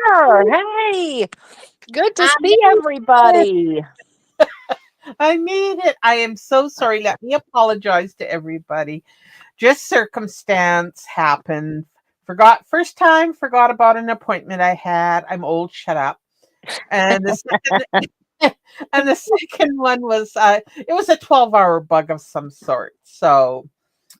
there. Hey, good to I see made it. everybody. I made it. I am so sorry. Let me apologize to everybody. Just circumstance happened. Forgot first time, forgot about an appointment I had. I'm old, shut up. And the second and the second one was it was a 12-hour bug of some sort. So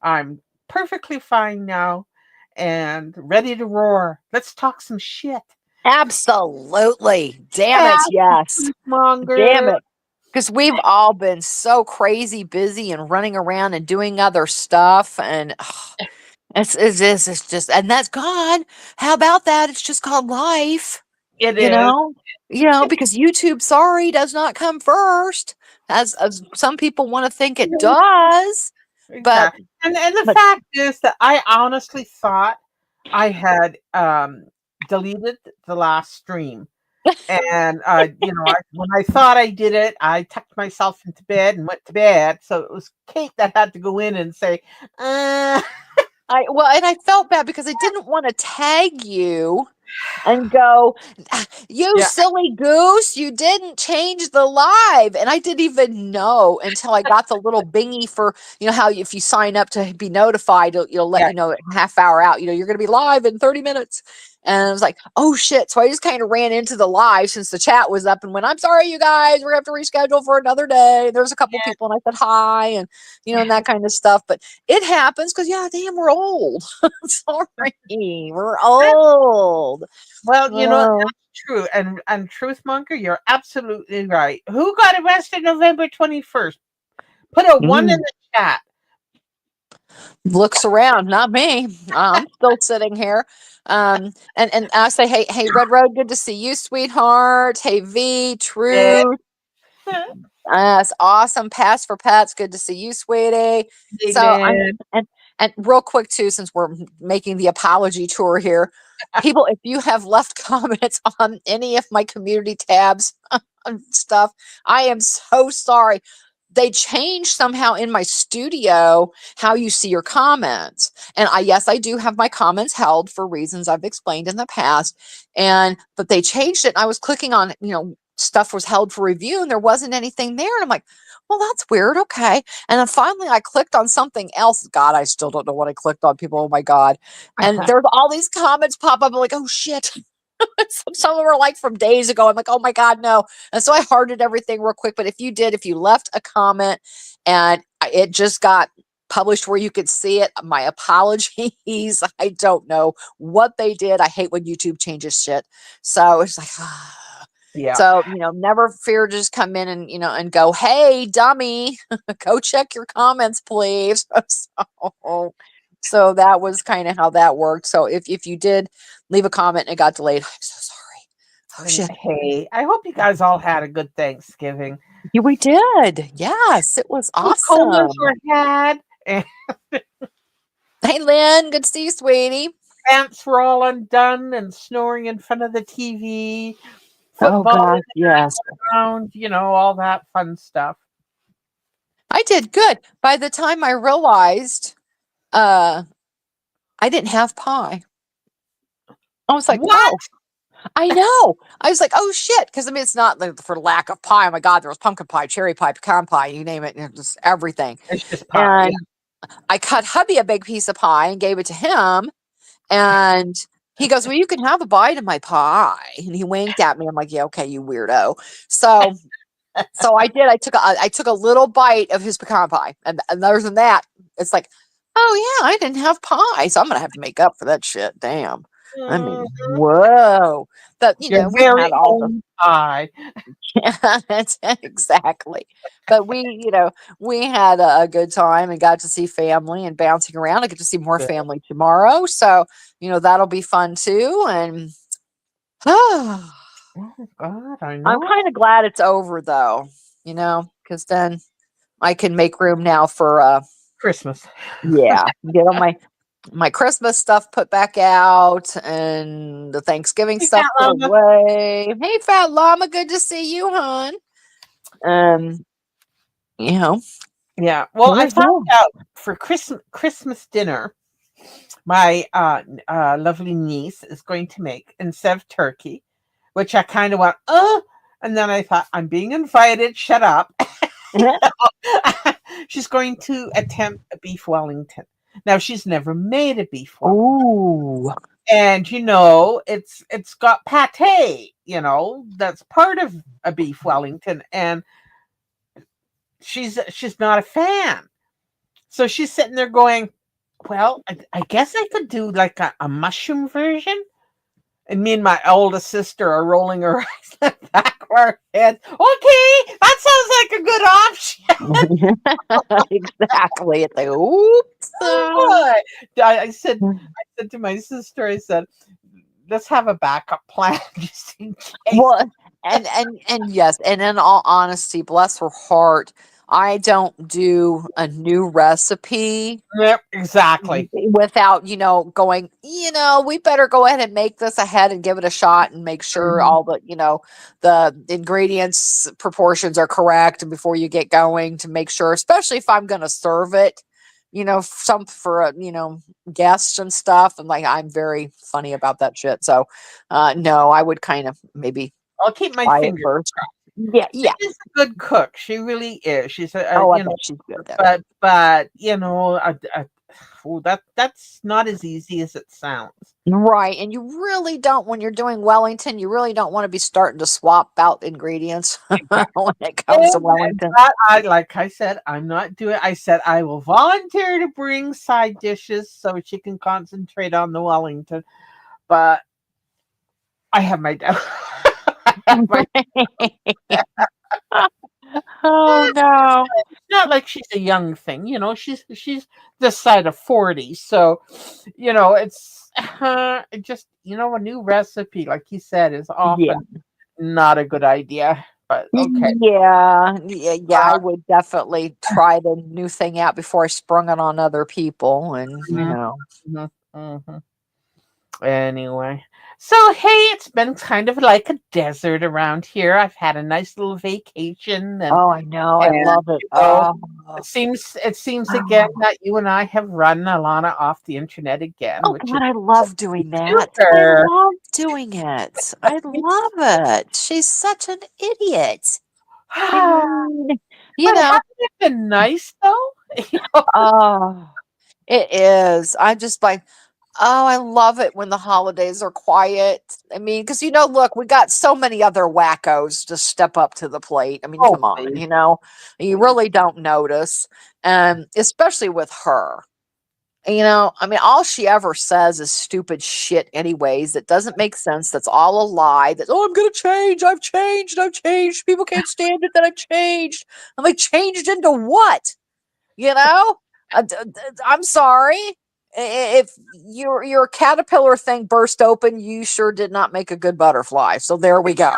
I'm perfectly fine now and ready to roar. Let's talk some shit. Absolutely. Damn Yeah, it. Yes. Damn monger. it. Because we've all been so crazy busy and running around and doing other stuff. And it's just, and that's God. How about that? It's just called life, It you is. know? Because YouTube, sorry, does not come first, as some people want to think it does. But, Exactly. And the but, fact is that I honestly thought I had deleted the last stream. And when I thought I did it, I tucked myself into bed and went to bed. So it was Kate that had to go in and say, uh, and I felt bad because I didn't want to tag you and go, you yeah, silly goose, you didn't change the live. And I didn't even know until I got the little bingy for, how if you sign up to be notified, it'll let yeah, you know a half hour out, you're going to be live in 30 minutes. And I was like, oh shit. So I just kind of ran into the live since the chat was up and went, I'm sorry, you guys, we're going to have to reschedule for another day. There was a couple people and I said hi and, and that kind of stuff. But it happens because, yeah, damn, we're old. Sorry, we're old. well, Oh. that's true. And Truth Monger, you're absolutely right. Who got arrested November 21st? Put a one in Mm. the chat. Looks around, not me. I'm still sitting here. And I say, hey, Red Road, good to see you, sweetheart. Hey, V, Yeah, True. It's awesome. Pass for Pets, good to see you, sweetie. So I'm amen. and real quick too, since we're making the apology tour here, people, if you have left comments on any of my community tabs and stuff, I am so sorry. They changed somehow in my studio how you see your comments. And yes, I do have my comments held for reasons I've explained in the past. But they changed it. And I was clicking on, stuff was held for review and there wasn't anything there. And I'm like, well, that's weird. Okay. And then finally I clicked on something else. God, I still don't know what I clicked on, people. Oh my God. And there's all these comments pop up. I'm like, oh shit. Some of them were like from days ago. I'm like, oh my God, no. And so I hearted everything real quick. But if you left a comment and it just got published where you could see it, my apologies. I don't know what they did. I hate when YouTube changes shit. So it's like, Yeah. so, never fear to just come in and, and go, hey, dummy, go check your comments, please. So that was kind of how that worked. So if you did leave a comment and it got delayed, I'm so sorry. Oh And shit. hey, I hope you guys all had a good Thanksgiving. Yeah, we did. Yes, it was Colas awesome. were had, and Hey Lynn, good to see you, sweetie. pants were all undone and snoring in front of the TV, Oh football in gosh, the yes. background, all that fun stuff. I did good. By the time I realized uh I didn't have pie, I was like, What? oh, I know. I was like, oh shit. Because I mean, it's not like for lack of pie. Oh my God, there was pumpkin pie, cherry pie, pecan pie, you name it, and just everything. It's just pie. Yeah. And I cut hubby a big piece of pie and gave it to him. And he goes, well, you can have a bite of my pie. And he winked at me. I'm like, yeah, okay, you weirdo. So I did. I took a little bite of his pecan pie. And other than that, it's like, oh yeah, I didn't have pie. So I'm gonna have to make up for that shit. Damn. I mean, Mhm. whoa. But Your we very had all the own pie. yeah, that's exactly. But we had a good time and got to see family and bouncing around. I get to see more Good. family tomorrow. So, that'll be fun too. And I'm Oh God, I know. kind of glad it's over though, because then I can make room now for Christmas. yeah, get all my Christmas stuff put back out and the Thanksgiving Hey, stuff Fat put Llama. away. Hey, fat llama, good to see you, hon. Um, you know, Yeah. Well, I Here's found one. out for Christmas dinner. my lovely niece is going to make instead of turkey, which I kind of went, and then I thought, I'm being invited, shut up. She's going to attempt a beef Wellington. Now she's never made a beef Wellington. Ooh. And it's got pate, that's part of a beef Wellington, and she's not a fan. So she's sitting there going, well, I guess I could do like a mushroom version. And me and my oldest sister are rolling our eyes in the back of our heads. Okay, that sounds like a good option. Exactly. It's like, oops. I said to my sister, I said, let's have a backup plan just in case. Well, and yes, and in all honesty, bless her heart, I don't do a new recipe Yep, exactly. without, going, we better go ahead and make this ahead and give it a shot and make sure Mhm. all the ingredients proportions are correct before you get going, to make sure, especially if I'm going to serve it, some for, guests and stuff. And like, I'm very funny about that shit. So, no, I would kind of maybe I'll keep my try it fingers. first. Yeah. Yeah. She's a good cook. She really is. She's Oh, I bet she's good at it. but that's not as easy as it sounds. Right. And you really don't, when you're doing Wellington, you really don't want to be starting to swap out ingredients when it comes to And Wellington. that like I said, I'm not doing. I said I will volunteer to bring side dishes so she can concentrate on the Wellington, but I have my doubt. Oh no. It's not like she's a young thing, she's this side of 40. So, it's it just, a new recipe, like you said, is Yeah. often not a good idea. But okay. Yeah, I would definitely try the new thing out before I sprung it on other people. And, Mhm, mhm. Anyway, so hey, it's been kind of like a desert around here. I've had a nice little vacation, and oh, I know. I and love it. you know, Oh, it seems again that you and I have run Alana off the internet again, oh which is God, I love doing that. I super. love doing it. I love it. She's such an idiot. I mean, you But know, hasn't it been nice though? oh, it is. I just like, oh, I love it when the holidays are quiet. I mean, because, look, we got so many other wackos to step up to the plate. I mean, Oh, come on, please. you really don't notice. And especially with her. I mean, all she ever says is stupid shit, anyways. That doesn't make sense. That's all a lie. That, oh, I'm going to change. I've changed. I've changed. People can't stand it that I've changed. I'm like, changed into what? You know? I'm sorry. If your caterpillar thing burst open, you sure did not make a good butterfly. So there we go.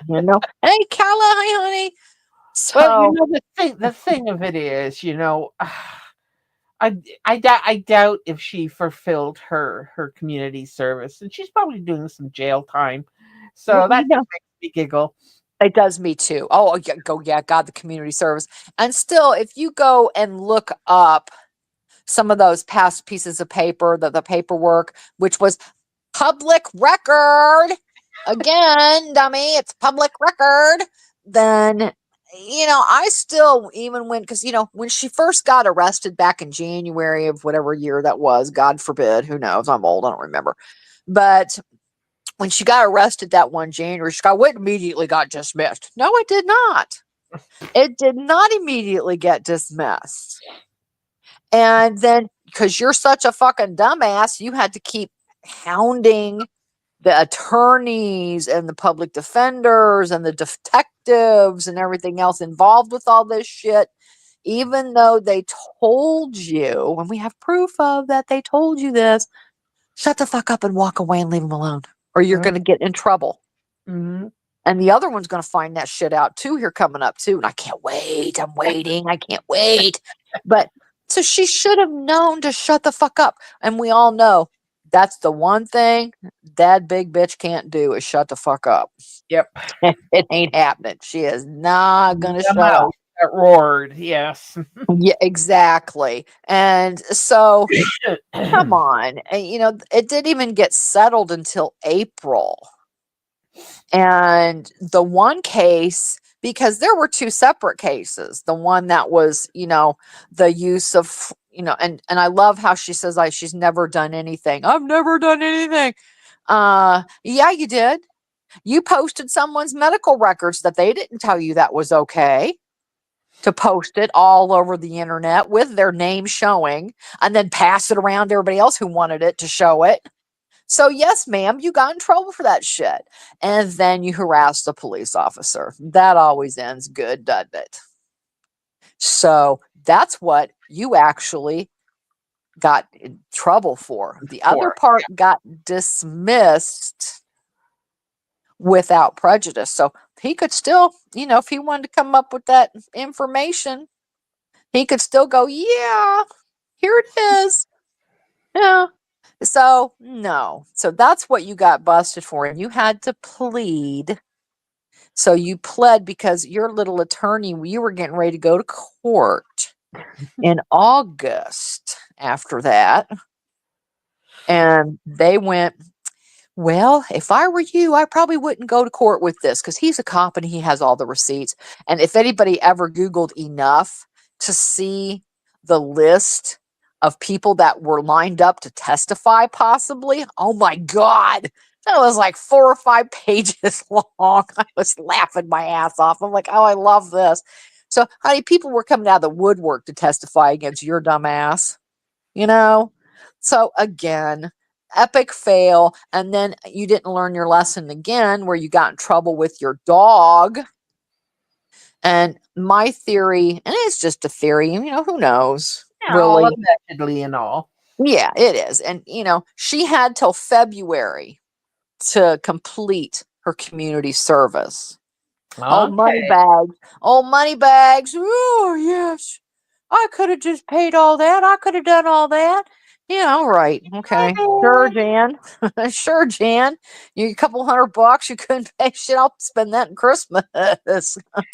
Hey, Kala, hi, honey. Well, So the thing of it is, I doubt if she fulfilled her community service, and she's probably doing some jail time. well, So that just makes me giggle. it does me too. Oh, yeah, yeah, God, the community service. And still, if you go and look up some of those past pieces of paper, the paperwork, which was public record, again, dummy, it's public record, then, I still, even when, because, when she first got arrested back in January of whatever year that was, God forbid, who knows, I'm old, I don't remember. But when she got arrested that one January, she immediately got dismissed. No, it did not. It did not immediately get dismissed. And then, because you're such a fucking dumbass, you had to keep hounding the attorneys and the public defenders and the detectives and everything else involved with all this shit, even though they told you, and we have proof of that they told you this, shut the fuck up and walk away and leave them alone, or you're going to get in trouble. Mm-hmm. And the other one's going to find that shit out too here coming up too. And I can't wait. I'm waiting. I can't wait. But so she should have known to shut the fuck up. And we all know that's the one thing that big bitch can't do is shut the fuck up. Yep. It ain't happening. She is not going to shut No. up. that roared. Yes. Yeah, exactly. And so, come on. And, it didn't even get settled until April. And the one case, because there were two separate cases, the one that was, the use of, and I love how she says, like, she's never done anything. I've never done anything. Yeah, you did. You posted someone's medical records that they didn't tell you that was okay to post it all over the internet with their name showing, and then pass it around to everybody else who wanted it to show it. So, yes, ma'am, you got in trouble for that shit. And then you harassed a police officer. That always ends good, doesn't it? So, that's what you actually got in trouble for. The other part got dismissed without prejudice. So, he could still, if he wanted to come up with that information, he could still go, yeah, here it is. Yeah. So, no. So that's what you got busted for. And you had to plead. So you pled because your little attorney, you were getting ready to go to court in August after that. And they went, well, if I were you, I probably wouldn't go to court with this because he's a cop and he has all the receipts. And if anybody ever Googled enough to see the list of people that were lined up to testify, possibly, oh my God, that was like 4 or 5 pages long. I was laughing my ass off. I'm like, oh, I love this. So, honey, people were coming out of the woodwork to testify against your dumb ass, So, again, epic fail. And then you didn't learn your lesson again, where you got in trouble with your dog. And my theory, and it's just a theory, who knows? Yeah, Really? all allegedly and all. Yeah, it is. And, she had till February to complete her community service. Oh, money Okay. bags. Oh, money bags. Oh, yes. I could have just paid all that. I could have done all that. Right. Okay. Sure, Jan. Sure, Jan. You a couple $100 you couldn't pay. Shit, I'll spend that in Christmas.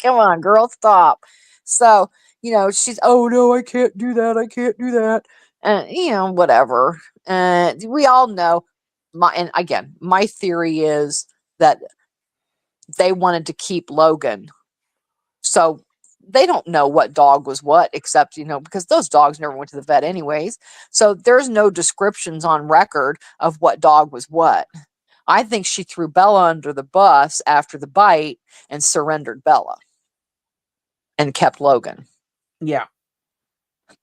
Come on, girl, stop. So, she's, oh no, I can't do that. I can't do that. And whatever. And we all know and again, my theory is that they wanted to keep Logan. So they don't know what dog was what, except, because those dogs never went to the vet anyways. So there's no descriptions on record of what dog was what. I think she threw Bella under the bus after the bite and surrendered Bella and kept Logan. Yeah.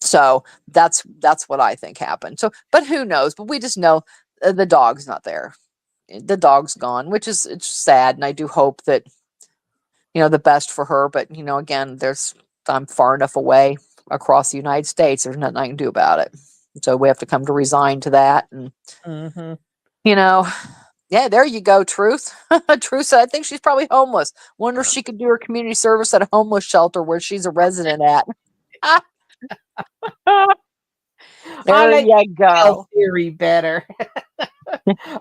So that's what I think happened. So, but who knows? But we just know the dog's not there. The dog's gone, which is, it's sad. And I do hope that, the best for her. But, again, I'm far enough away across the United States. There's nothing I can do about it. So we have to come to resign to that. And, yeah, there you go. Truth. Truth said, I think she's probably homeless. Wonder if she could do her community service at a homeless shelter where she's a resident at. There you go. Theory better.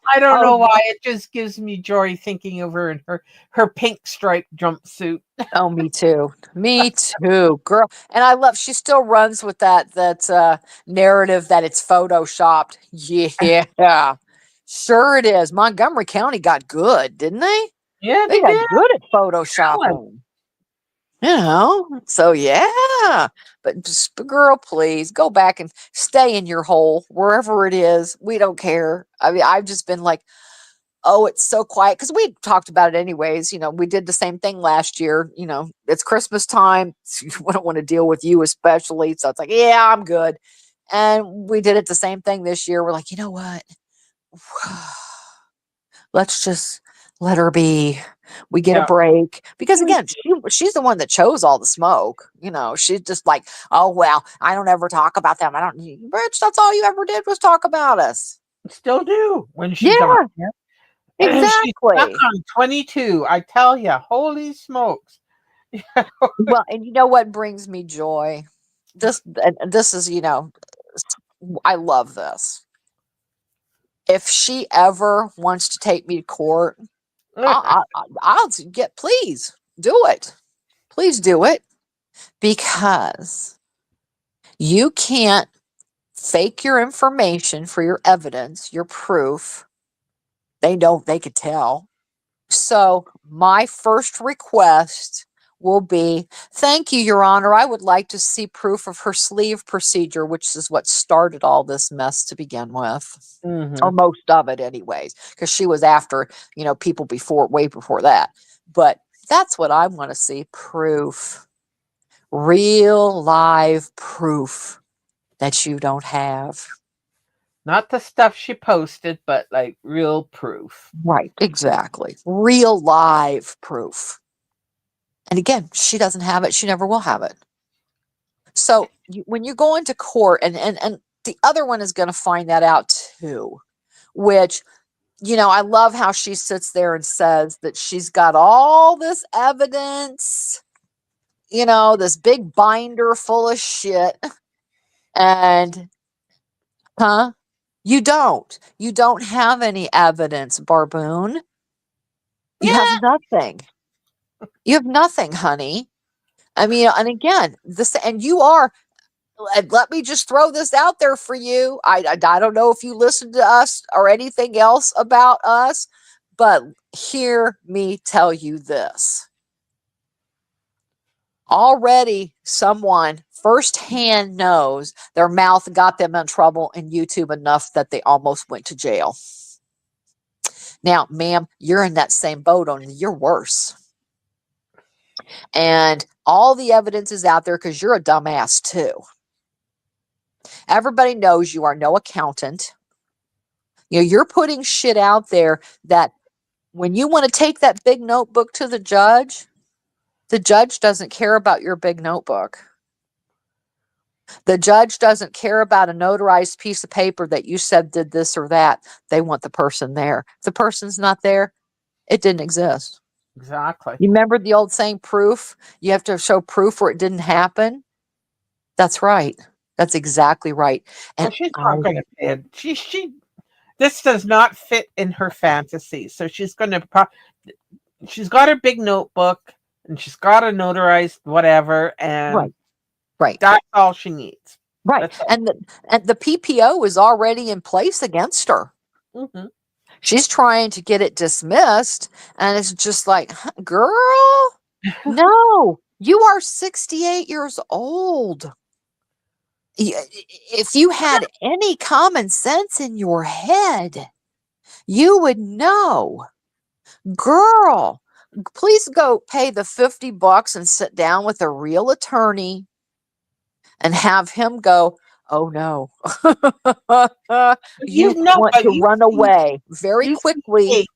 I don't know why. It just gives me joy thinking of her in her pink striped jumpsuit. Oh, me too. Me too, girl. And I love, she still runs with that narrative that it's photoshopped. Yeah. Sure it is. Montgomery County got good, didn't they? Yeah, They got good at photoshopping. So yeah. But just, girl, please go back and stay in your hole wherever it is. We don't care. I mean, I've just been like, oh, it's so quiet, because we talked about it anyways. We did the same thing last year. It's Christmas time. We don't want to deal with you especially. So it's like, yeah, I'm good. And we did it the same thing this year. We're like, you know what? Let's just let her be. We get a break, because again, she's the one that chose all the smoke. She's just like, oh, well, I don't ever talk about them. I don't, Rich, that's all you ever did was talk about us. Still do when she's on. Yeah. Exactly. She's stuck on 22. I tell you, holy smokes. Well, and you know what brings me joy? This is, I love this. If she ever wants to take me to court, I'll please do it. Please do it. because you can't fake your information for your evidence, your proof. They know, they could tell. So my first request will be, thank you, Your Honor. I would like to see proof of her sleeve procedure, which is what started all this mess to begin with, or most of it anyways, because she was after, people before, way before that. But that's what I want to see, proof, real live proof that you don't have. Not the stuff she posted, but like real proof. Right, exactly. Real live proof. And again, she doesn't have it. She never will have it. So when you go into court, and the other one is going to find that out too, which, I love how she sits there and says that she's got all this evidence, this big binder full of shit. And, you don't have any evidence, Barboon. You have nothing. You have nothing, honey. I mean, and again, and you are, let me just throw this out there for you. I don't know if you listen to us or anything else about us, but hear me tell you this. Already someone firsthand knows their mouth got them in trouble in YouTube enough that they almost went to jail. Now, ma'am, you're in that same boat, only you're worse. And all the evidence is out there because you're a dumbass too. Everybody knows you are no accountant. You're putting shit out there that when you want to take that big notebook to the judge doesn't care about your big notebook. The judge doesn't care about a notarized piece of paper that you said did this or that. They want the person there. If the person's not there, it didn't exist. Exactly. You remember the old saying, proof? You have to show proof where it didn't happen. That's right. That's exactly right. And well, she's not going to pay it. This does not fit in her fantasy. So she's going to, she's got her big notebook and she's got a notarized whatever. And right. That's all she needs. Right. And the PPO is already in place against her. Mm-hmm. She's trying to get it dismissed. And it's just like, girl, no, you are 68 years old. If you had any common sense in your head, you would know, girl, please go pay the $50 and sit down with a real attorney and have him go, oh no, you want to run away very quickly.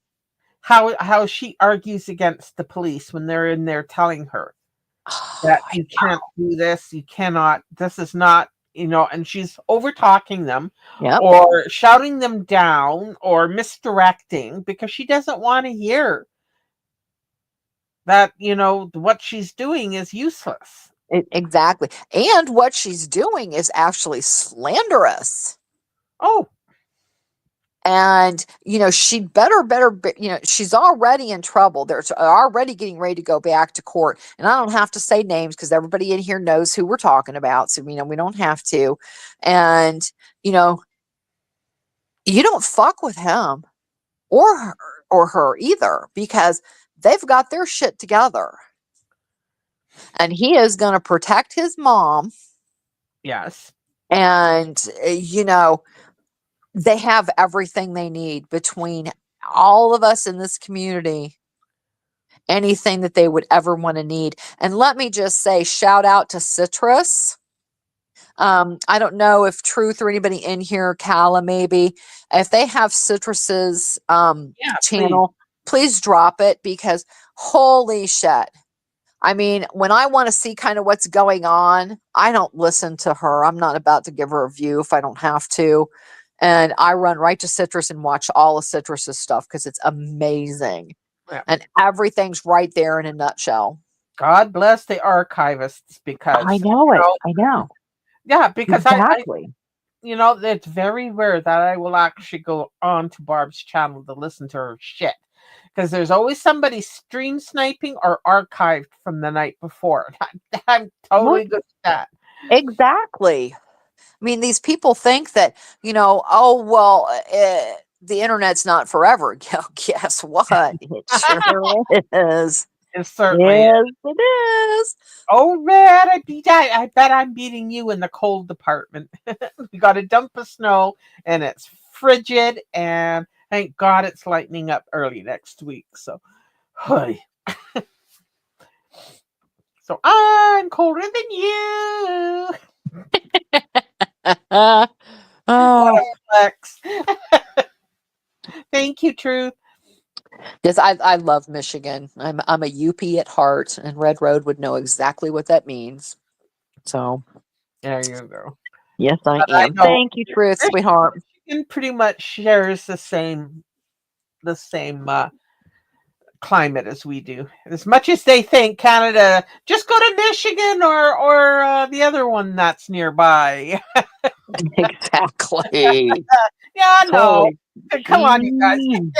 How she argues against the police when they're in there telling her that you can't do this, you cannot, this is not, and she's over talking them or shouting them down or misdirecting because she doesn't want to hear that, what she's doing is useless. Exactly. And what she's doing is actually slanderous. Oh. And, she'd better, she's already in trouble. They're already getting ready to go back to court. And I don't have to say names because everybody in here knows who we're talking about. So, we don't have to. And, you don't fuck with him or her either because they've got their shit together. And he is going to protect his mom. Yes. And, they have everything they need between all of us in this community, anything that they would ever want to need. And let me just say, shout out to Citrus. I don't know if Truth or anybody in here, Kala maybe, if they have Citrus's channel, please drop it because holy shit. I mean, when I want to see kind of what's going on, I don't listen to her. I'm not about to give her a view if I don't have to. And I run right to Citrus and watch all of Citrus's stuff because it's amazing. Yeah. And everything's right there in a nutshell. God bless the archivists because I know it. I know. Yeah, because exactly. It's very rare that I will actually go on to Barb's channel to listen to her shit. because there's always somebody stream sniping or archived from the night before. I'm totally good with that. Exactly. I mean, these people think that, oh, well, the internet's not forever. Guess what? It sure is. It certainly is. Yes, it is. Oh man, I bet I'm beating you in the cold department. We got a dump of snow and it's frigid, and thank God it's lightening up early next week. So, hey. So I'm colder than you. Oh, What a flex. Thank you, Truth. yes, I love Michigan. I'm a UP at heart, and Red Road would know exactly what that means. So, There you go. yes, I But I am. know Thank you, Truth, sweetheart. Michigan pretty much shares the same climate as we do. As much as they think Canada, just go to Michigan or the other one that's nearby. Exactly. Yeah, no. Holy Come on, you guys. jeez.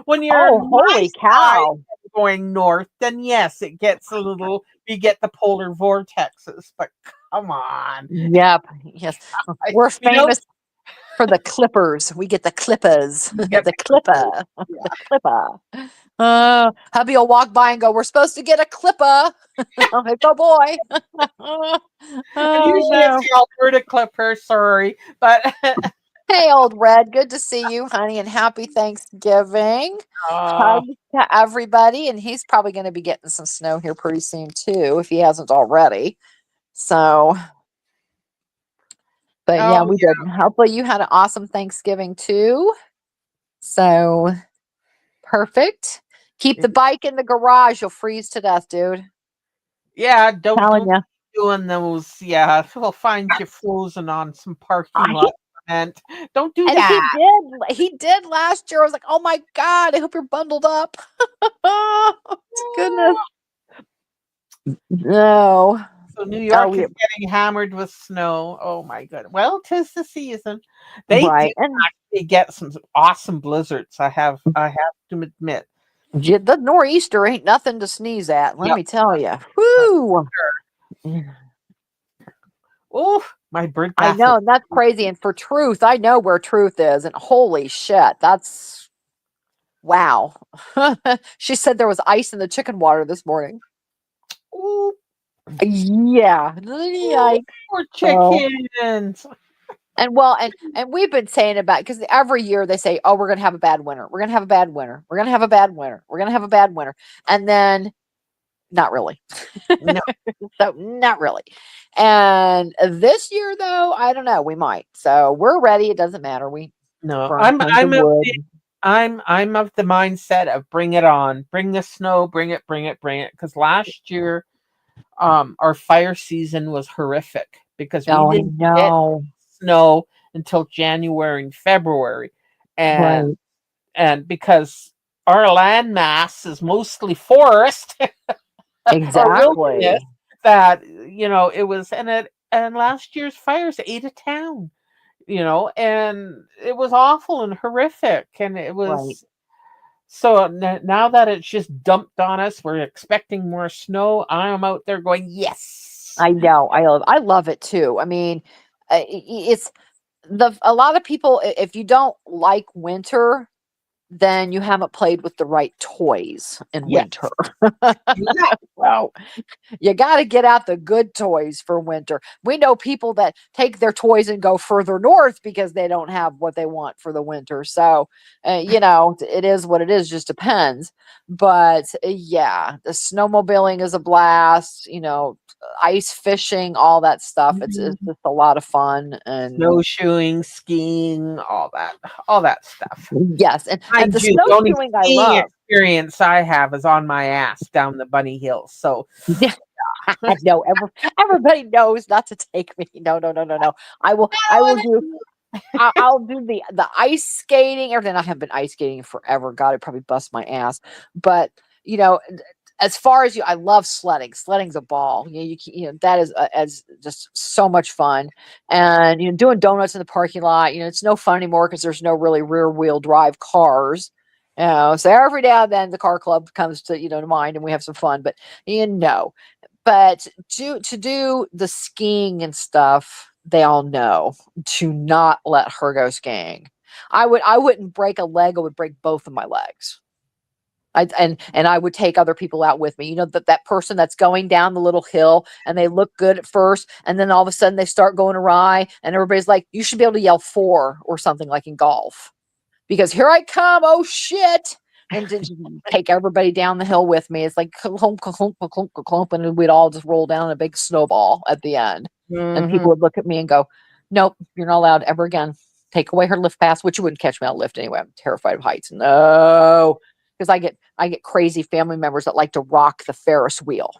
When you're Oh, on my holy side cow. going north, then yes, it gets a little. You get the polar vortexes, but come on, Yep. Yes. We're you know, famous for the clippers. We get the clippers. you get The the clippers. clipper. Yeah. The clipper. Hubby will walk by and go, "We're supposed to get a clipper." I'm like, "Oh boy." And Oh usually it's no. the Alberta clipper. Sorry, but Hey, old Red. Good to see you, honey, and happy Thanksgiving. uh, Hugs to everybody. And he's probably going to be getting some snow here pretty soon, too, if he hasn't already. So, but yeah, oh we did. Hopefully, you had an awesome Thanksgiving, too. So, perfect. Keep yeah, the bike in the garage. You'll freeze to death, dude. yeah. Don't Telling you. be doing those. Yeah, we'll find you frozen on some parking lot. And don't do And that. he did. He did last year. I was like, "Oh my god! I hope you're bundled up." Oh, goodness. No. So New Oh, York we is getting hammered with snow. Oh my god. Well, 'tis the season. They do right. And actually get some awesome blizzards. I have to admit. the nor'easter ain't nothing to sneeze at. Let Yep. me tell you. Uh, Whoo! Oh, my bird I bath. know that's crazy. And for Truth, I know where Truth is. And holy shit, that's wow. She said there was ice in the chicken water this morning. Oh, Yeah. oh, Yikes. poor So, chickens. and well, and we've been saying about because every year they say, "Oh, we're gonna have a bad winter. We're gonna have a bad winter. We're gonna have a bad winter. We're gonna have a bad winter," and then not really. No, So not really. And this year, though, I don't know. We might. So we're ready. It doesn't matter. We no. burn I'm tons of I'm of wood. the I'm of the mindset of bring it on, bring the snow, bring it, bring it, bring it. Because last year, our fire season was horrific because we Oh, I didn't get know. snow until January and February, and Right. and because our land mass is mostly forest or wilderness, Exactly. that it was, and last year's fires ate a town, and it was awful and horrific, and it Right. was so now that it's just dumped on us, we're expecting more snow. I'm out there going, yes. I know. I love it too. I mean, it's a lot of people. If you don't like winter, then you haven't played with the right toys in Yes. winter. Yeah. Well, you got to get out the good toys for winter. We know people that take their toys and go further north because they don't have what they want for the winter. So, it is what it is, just depends. But yeah, the snowmobiling is a blast, ice fishing, all that stuff. It's Mhm. just a lot of fun. And Snowshoeing, skiing, all that stuff. yes, and Mind the you, the only snowshoeing I skiing love. experience I have is on my ass down the bunny hills. So No, everybody knows not to take me. No, no, no, no, no. I will do. I'll do the ice skating. Everything. I have been ice skating forever. God, it probably bust my ass. But as far as I love sledding. Sledding's a ball. That is as just so much fun. And doing donuts in the parking lot. It's no fun anymore because there's no really rear wheel drive cars. So every now and then the car club comes to, to mind and we have some fun, but but to do the skiing and stuff, they all know to not let her go skiing. I wouldn't break a leg, I would break both of my legs. And I would take other people out with me. That person that's going down the little hill and they look good at first, and then all of a sudden they start going awry, and everybody's like, "You should be able to yell 4" or something like in golf, because here I come. Oh shit! And to take everybody down the hill with me. It's like clump, clump, clump, clump, and we'd all just roll down a big snowball at the end. And Mhm. people would look at me and go, "Nope, you're not allowed ever again. Take away her lift pass," which you wouldn't catch me on a lift anyway. I'm terrified of heights. No, because I get crazy family members that like to rock the Ferris wheel.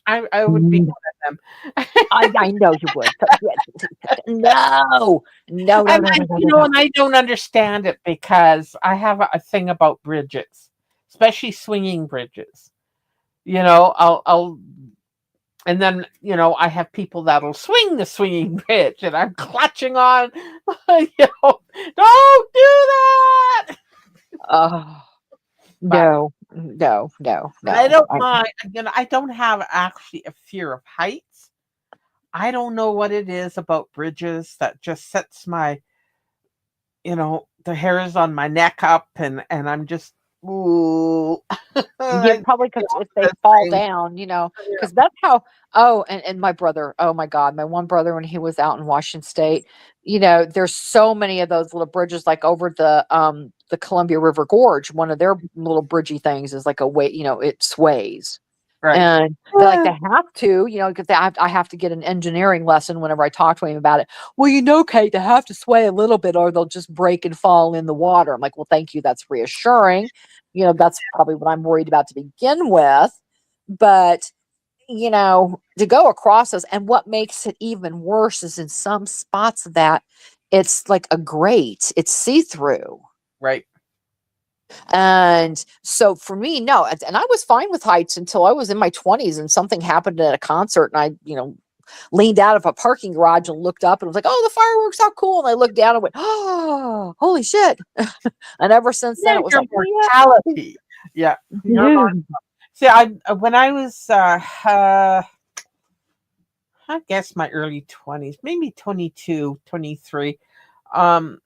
I would be Mm. one of them. I know you would. No, no, no, And no, I, no, no, no, no. and I don't understand it because I have a thing about bridges, especially swinging bridges. I'll and then, I have people that'll swing the swinging bridge and I'm clutching on, don't do that. Oh, But no, no, no, I no. don't mind, I don't have actually a fear of heights. I don't know what it is about bridges that just sets my, the hairs on my neck up and I'm just, ooh. Yeah, I probably because feel if they this fall thing. down, because that's how. Oh, and my brother. Oh my God, my one brother when he was out in Washington State. There's so many of those little bridges, like over the Columbia River Gorge. One of their little bridgy things is like a way. It sways. Right. And they're like, they have to, because I have to get an engineering lesson whenever I talk to him about it. Well, Kate, they have to sway a little bit or they'll just break and fall in the water. I'm like, well, thank you. That's reassuring. That's probably what I'm worried about to begin with. But, to go across those, and what makes it even worse is in some spots of that it's like a grate, it's see through. Right. And so for me, no. And I was fine with heights until I was in my 20s and something happened at a concert and I, leaned out of a parking garage and looked up and was like, "Oh, the fireworks, how cool." And I looked down and went, "Oh, holy shit." And ever since then Yeah, it was your like, mortality. Yeah. Your yeah. See, when I was I guess my early 20s, maybe 22, 23. Um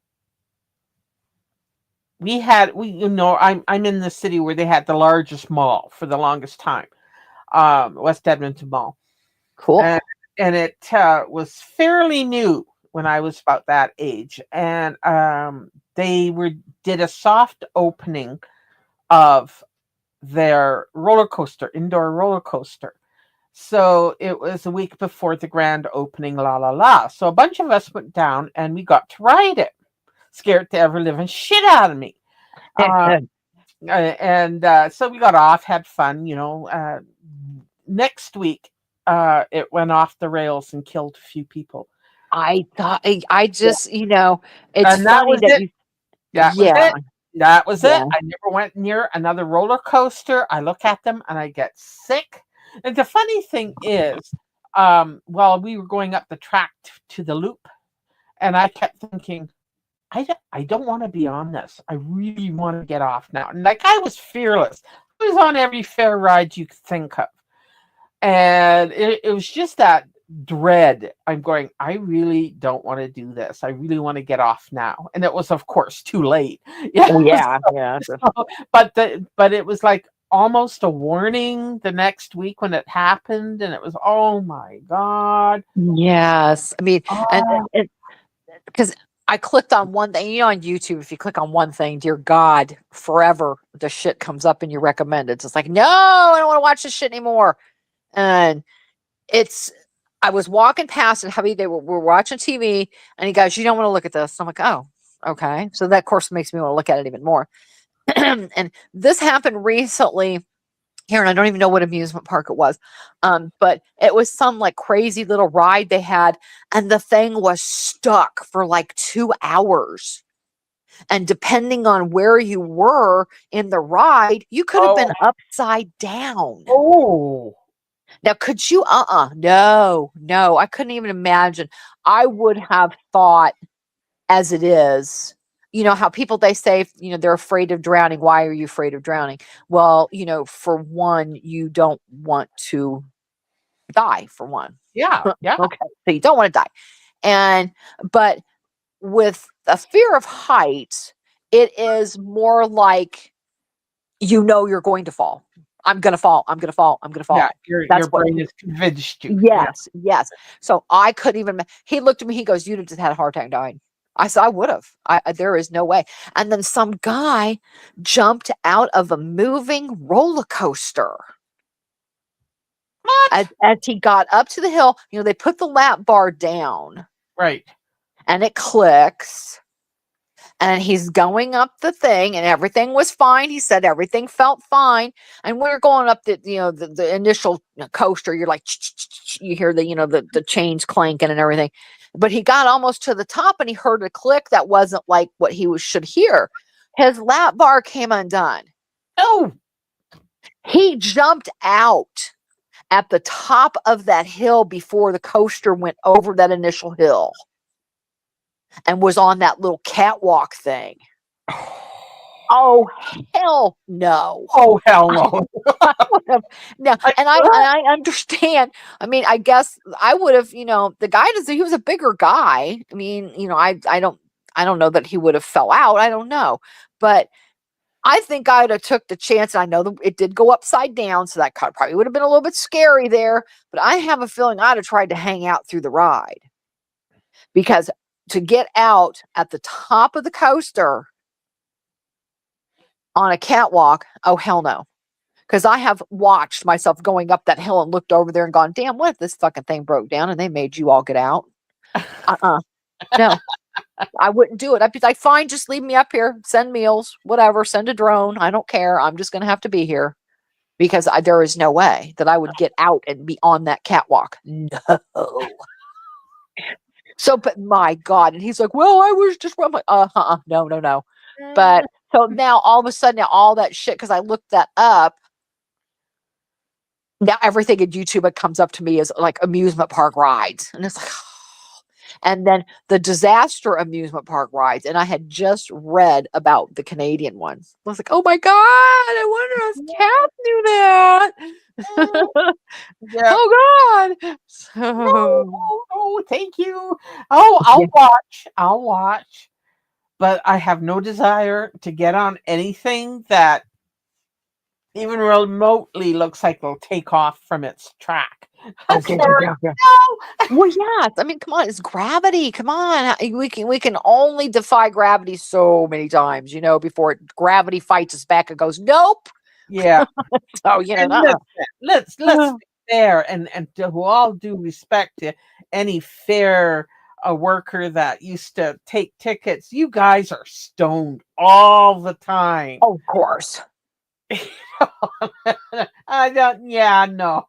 I'm in the city where they had the largest mall for the longest time. West Edmonton Mall. Cool. And it was fairly new when I was about that age, and they did a soft opening of their indoor roller coaster. So it was a week before the grand opening, la la la. So a bunch of us went down and we got to ride it. Scared the ever living shit out of me. Uh, and so we got off, had fun. Next week, it went off the rails and killed a few people. I thought I Yeah. just, it's And that funny was that it. you, That was yeah, it. That was it. yeah. I never went near another roller coaster. I look at them and I get sick. And the funny thing is, while we were going up the track to the loop, and I kept thinking, I don't want to be on this. I really want to get off now. And like I was fearless. I was on every fair ride you could think of. And it was just that dread. I'm going, I really don't want to do this. I really want to get off now. And it was, of course, too late. Yeah. Oh yeah, yeah. But it was like almost a warning the next week when it happened. And it was, oh my God. Yes. I mean, and Oh, because I clicked on one thing, on YouTube, if you click on one thing, dear God, forever the shit comes up in your recommended. It's like, no, I don't want to watch this shit anymore. And it's, I was walking past and hubby, were watching TV and he goes, "You don't want to look at this." I'm like, "Oh, okay." So that, of course, makes me want to look at it even more. And this happened recently here, and I don't even know what amusement park it was. But it was some like crazy little ride they had, and the thing was stuck for like 2 hours. And depending on where you were in the ride, you could have oh, been upside down. oh. Now, could you? No, no, I couldn't even imagine. I would have thought, as it is, you know how people, they say, you know, they're afraid of drowning. Why are you afraid of drowning? Well, you know, for one, you don't want to die, for one. Yeah. Yeah. Okay. So you don't want to die. But with a fear of heights, it is more like, you know, you're going to fall. I'm going to fall. I'm going to fall. I'm going to Yeah. fall. Your That's what. brain has convinced you. Yeah. Yes. Yes. So I couldn't even. He looked at me. He goes, "You'd have just had a heart attack, and died." I said, "I would have. There is no way." And then some guy jumped out of a moving roller coaster. What? As he got up to the hill, you know, they put the lap bar down Right. and it clicks. And he's going up the thing and everything was fine. He said everything felt fine. And when you're going up the, you know, the initial coaster, you're like, you hear the, you know, the chains clanking and everything. But he got almost to the top and he heard a click that wasn't like what should hear. His lap bar came undone. Oh. He jumped out at the top of that hill before the coaster went over that initial hill and was on that little catwalk thing. Oh, hell no. Oh, hell no. No, and I understand. I mean, I guess I would have, you know, the guy he was a bigger guy. I mean, you know, I don't know that he would have fell out. I don't know. But I think I would have took the chance. And I know that it did go upside down, so that probably would have been a little bit scary there. But I have a feeling I'd have tried to hang out through the ride, because to get out at the top of the coaster on a catwalk, oh hell no. Because I have watched myself going up that hill and looked over there and gone, damn, what if this fucking thing broke down and they made you all get out? No, I wouldn't do it. I'd be like, fine, just leave me up here, send meals, whatever, send a drone. I don't care. I'm just going to have to be here, because there is no way that I would get out and be on that catwalk. No. So, but my God. And he's like, well, I was just, I'm like, no. But so now all of a sudden, now all that shit, because I looked that up, now everything in YouTube that comes up to me is like amusement park rides. And it's like, and then the disaster amusement park rides. And I had just read about the Canadian ones. I was like, oh my God, I wonder if Kath knew that. Yeah. Oh God. No, thank you. Oh, I'll watch. But I have no desire to get on anything that even remotely looks like it'll take off from its track. Okay, Sorry, yeah. no. Well, yes. I mean, come on, it's gravity. Come on. We can only defy gravity so many times, you know, before gravity fights us back and goes, nope. Yeah. So, you know, And let's be fair, and to all due respect to any fair worker that used to take tickets, you guys are stoned all the time. of course. I don't. Yeah, no.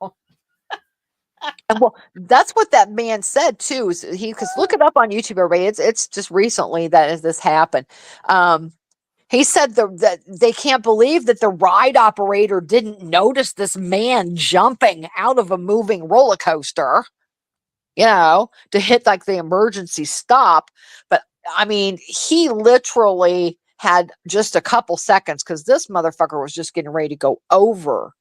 And well, that's what that man said too. Is because look it up on YouTube, everybody. It's just recently that as this happened. He said that they can't believe that the ride operator didn't notice this man jumping out of a moving roller coaster, you know, to hit like the emergency stop. But I mean, he literally had just a couple seconds, because this motherfucker was just getting ready to go over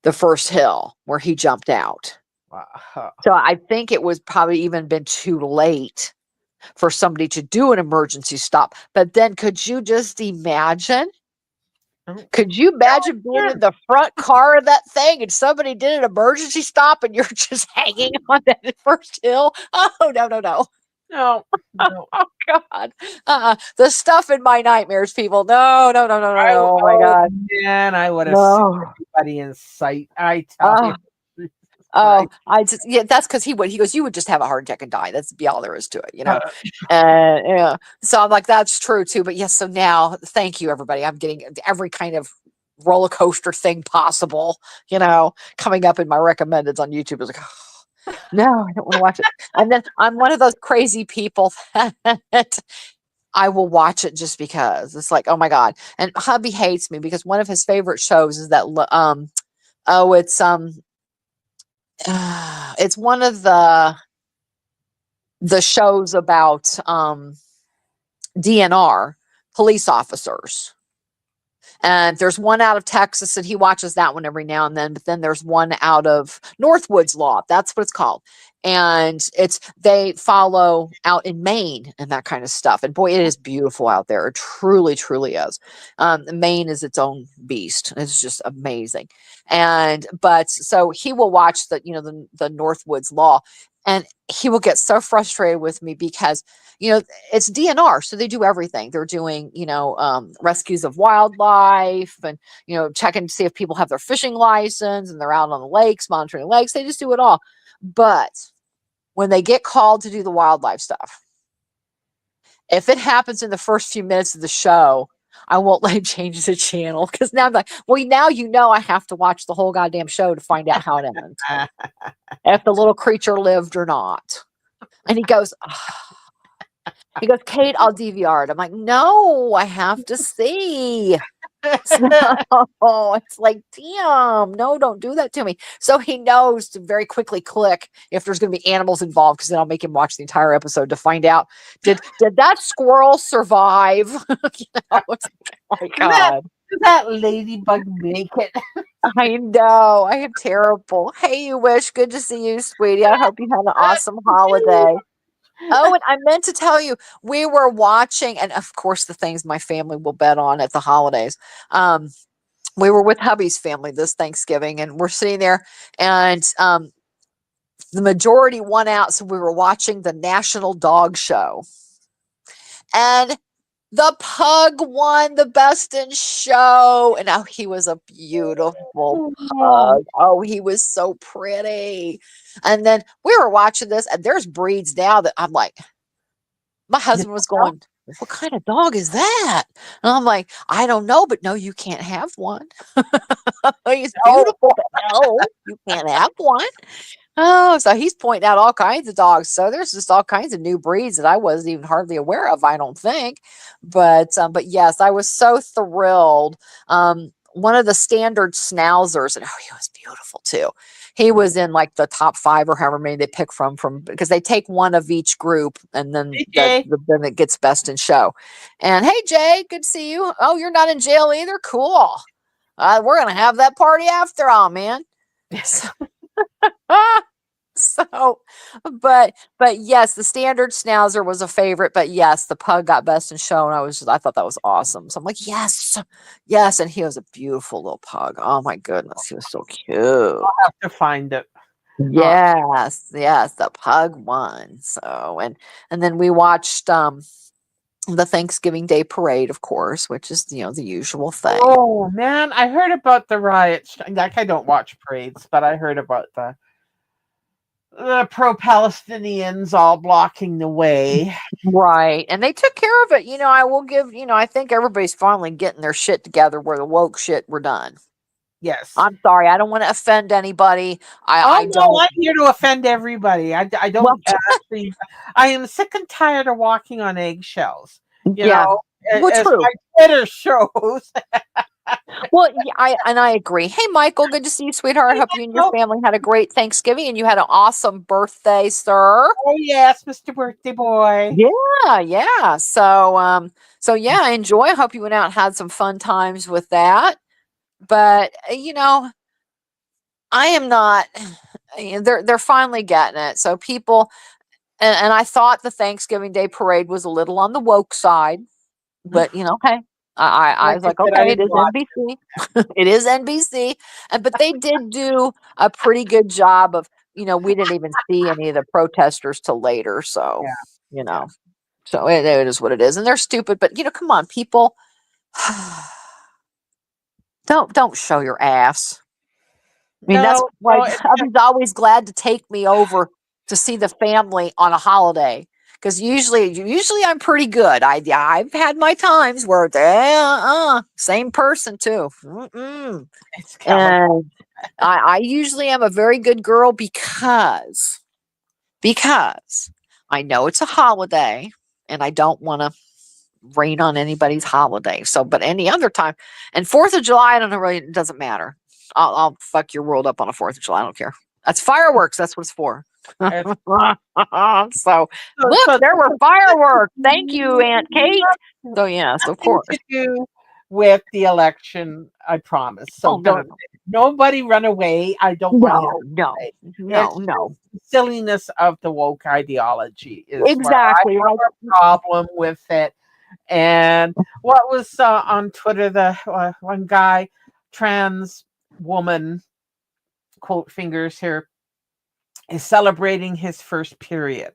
the first hill where he jumped out. Wow. So I think it was probably even been too late for somebody to do an emergency stop. But then could you just imagine? Could you imagine being in the front car of that thing and somebody did an emergency stop and you're just hanging on that first hill? Oh, no. No. Oh, God. The stuff in my nightmares, people. No. Oh, my God. Man, I would have No. seen everybody in sight. I tell you. Oh, that's because he goes, you would just have a heart attack and die. That's be all there is to it, you know? Yeah. So I'm like, that's true too. But yes, so now thank you, everybody. I'm getting every kind of roller coaster thing possible, you know, coming up in my recommendeds on YouTube. It's like, oh, no, I don't want to watch it. And then I'm one of those crazy people that I will watch it just because it's like, oh my God. And hubby hates me because one of his favorite shows is that, it's one of the shows about DNR, police officers. And there's one out of Texas, and he watches that one every now and then. But then there's one out of Northwoods Law. That's what it's called. And they follow out in Maine and that kind of stuff. And boy, it is beautiful out there. It truly, truly is. Maine is its own beast. It's just amazing. But so he will watch the Northwoods Law, and he will get so frustrated with me because it's DNR, so they do everything. They're doing rescues of wildlife, and checking to see if people have their fishing license, and they're out on the lakes monitoring lakes. They just do it all. But when they get called to do the wildlife stuff, if it happens in the first few minutes of the show, I won't let him change the channel, because now I'm like, well, now I have to watch the whole goddamn show to find out how it ends, if the little creature lived or not. And he goes, Kate, I'll DVR it. I'm like, no, I have to see. So it's like, damn, no, don't do that to me. So he knows to very quickly click if there's going to be animals involved, because then I'll make him watch the entire episode to find out, did that squirrel survive? It's like, oh my God. Did that ladybug make it? I know. I am terrible. Hey, you wish. Good to see you, sweetie. I hope you had an awesome holiday. Oh, and I meant to tell you, we were watching, and of course, the things my family will bet on at the holidays. We were with hubby's family this Thanksgiving, and we're sitting there, and the majority won out, so we were watching the National Dog Show. And the pug won the best in show. And he was a beautiful pug. Oh, he was so pretty. And then we were watching this, and there's breeds now that I'm like, my husband was going, what kind of dog is that? And I'm like, I don't know, but no, you can't have one. He's beautiful, but no, you can't have one. Oh, so he's pointing out all kinds of dogs. So there's just all kinds of new breeds that I wasn't even hardly aware of, I don't think. But yes, I was so thrilled. One of the standard schnauzers, and he was beautiful too. He was in like the top 5 or however many they pick from because they take one of each group, and then then it gets best in show. And hey, Jay, good to see you. Oh, you're not in jail either. Cool. We're gonna have that party after all, man. So, but yes, the standard schnauzer was a favorite, but yes, the pug got best in show, and I thought that was awesome. So I'm like, yes, and he was a beautiful little pug. Oh my goodness, he was so cute. I'll have to find it. Yes, the pug won. So and then we watched the Thanksgiving Day parade, of course, which is the usual thing. Oh man, I heard about the riots. Like, I don't watch parades, but I heard about the pro-Palestinians all blocking the way. Right. And they took care of it. I will give, I think everybody's finally getting their shit together where the woke shit were done. Yes. I'm sorry. I don't want to offend anybody. I'm here to offend everybody. I don't actually. I am sick and tired of walking on eggshells. You know, as true. my Twitter shows. Well, I agree. Hey, Michael, good to see you, sweetheart. Hope you and your family had a great Thanksgiving, and you had an awesome birthday, sir. Oh yes, Mr. Birthday Boy. Yeah. So yeah, enjoy. I hope you went out and had some fun times with that. But I am not. They're finally getting it. So people, and I thought the Thanksgiving Day parade was a little on the woke side, but hey. I was like, okay, it is NBC. It is NBC. But they did do a pretty good job of, we didn't even see any of the protesters till later. So, so it is what it is. And they're stupid, but come on, people. Don't show your ass. I mean, that's why I'm always glad to take me over to see the family on a holiday. Because usually I'm pretty good. I've had my times where same person too. And I usually am a very good girl because I know it's a holiday and I don't want to rain on anybody's holiday. So, but any other time, and 4th of July, I don't know, really, it doesn't matter. I'll fuck your world up on a 4th of July. I don't care. That's fireworks. That's what it's for. It's So so, look, so there were fireworks. Thank you, Aunt Kate. nothing So yes, of course. to do with the election, I promise. So Oh no, don't nobody run away. I don't want to hear no, no, it. no, It's no. just the silliness of the woke ideology is where I Exactly. Like, have a problem with it. And what was on Twitter, the one guy, trans woman, quote fingers here, is celebrating his first period.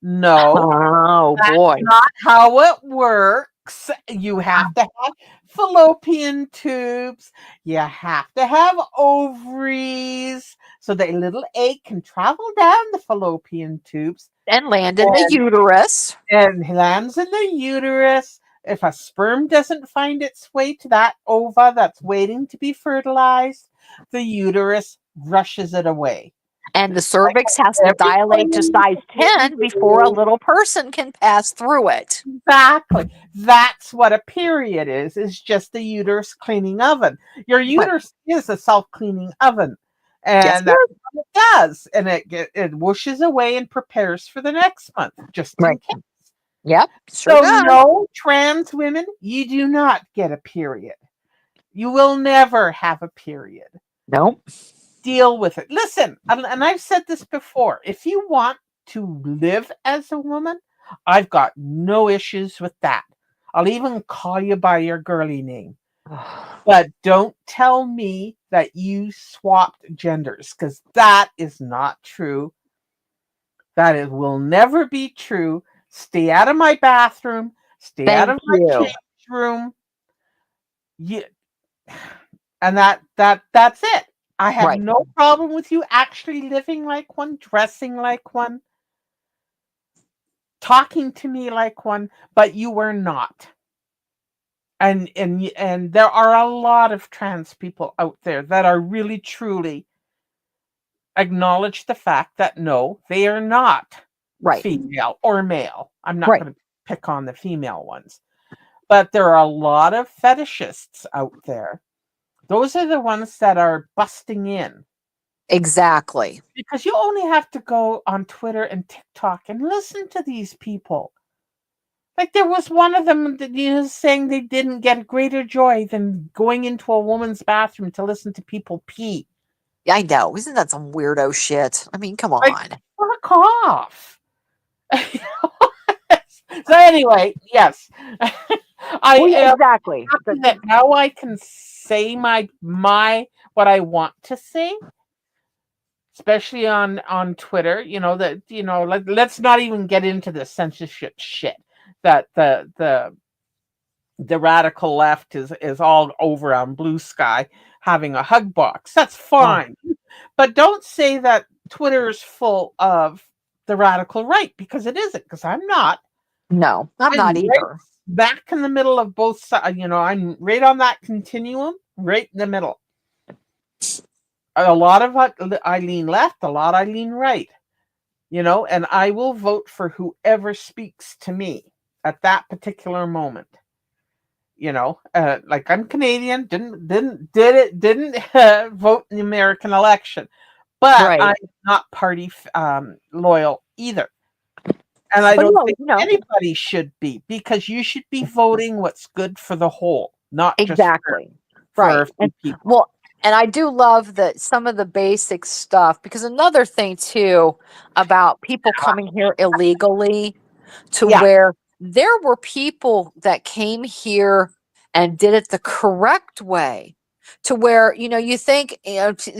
No, oh that's boy. not how it works. You have to have fallopian tubes. You have to have ovaries so that a little egg can travel down the fallopian tubes And land in the uterus. and lands in the uterus. If a sperm doesn't find its way to that ova that's waiting to be fertilized, the uterus rushes it away. And the cervix has to dilate to size 10 before a little person can pass through it. Exactly. That's what a period is just the uterus cleaning oven. Your Right. uterus is a self-cleaning oven. Yes, And that's what it does. And it whooshes away and prepares for the next month, just in right. case. Yep, sure So does. no, trans women, you do not get a period. You will never have a period. Nope. Deal with it. Listen, and I've said this before. If you want to live as a woman, I've got no issues with that. I'll even call you by your girly name. But don't tell me that you swapped genders, because that is not true. That it will never be true. Stay out of my bathroom. Stay out Thank of my you. change room. You, and that's it. I have Right. no problem with you actually living like one, dressing like one, talking to me like one, but you were not. And there are a lot of trans people out there that are really truly acknowledge the fact that no, they are not Right. female or male. I'm not Right. going to pick on the female ones, but there are a lot of fetishists out there. Those are the ones that are busting in. Exactly. Because you only have to go on Twitter and TikTok and listen to these people. Like there was one of them that saying they didn't get greater joy than going into a woman's bathroom to listen to people pee. I know. Isn't that some weirdo shit? I mean, come Like, on. fuck off. So anyway, yes. I Well, yeah, am exactly. happy that now I can say my what I want to say, especially on Twitter. Let's not even get into the censorship shit that the radical left is all over on Blue Sky having a hug box. That's fine. But don't say that Twitter is full of the radical right, because it isn't, because I'm not. No, I'm not Right either. back in the middle of both sides. I'm right on that continuum, right in the middle. A lot of it, I lean left, a lot I lean right. And I will vote for whoever speaks to me at that particular moment. Like I'm Canadian, didn't vote in the American election, but Right. I'm not party loyal either. And I But don't no, think anybody should be, because you should be voting what's good for the whole, not just exactly. for Right. a few people. Well, and I do love that some of the basic stuff, because another thing too about people coming here illegally, to Yeah. where there were people that came here and did it the correct way, to where you think,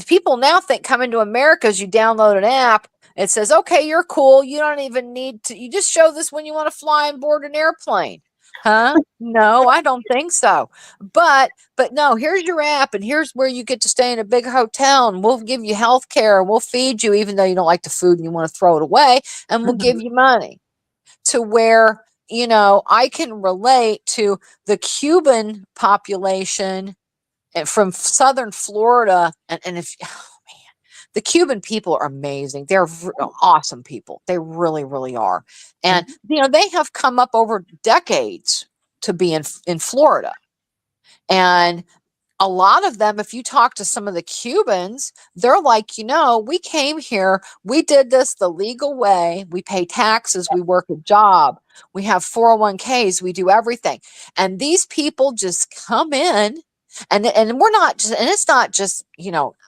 people now think coming to America is you download an app, it says, okay, you're cool, you don't even need to, you just show this when you want to fly and board an airplane. Huh? No, I don't think so. But no, here's your app, and here's where you get to stay in a big hotel, and we'll give you health care, and we'll feed you even though you don't like the food and you want to throw it away, and we'll give you money. To where I can relate to the Cuban population from southern Florida, and if the Cuban people are amazing. They're awesome people. They really, really are. And they have come up over decades to be in Florida. And a lot of them, if you talk to some of the Cubans, they're like, we came here, we did this the legal way, we pay taxes, we work a job, we have 401ks, we do everything. And these people just come in, and we're not just, and it's not just,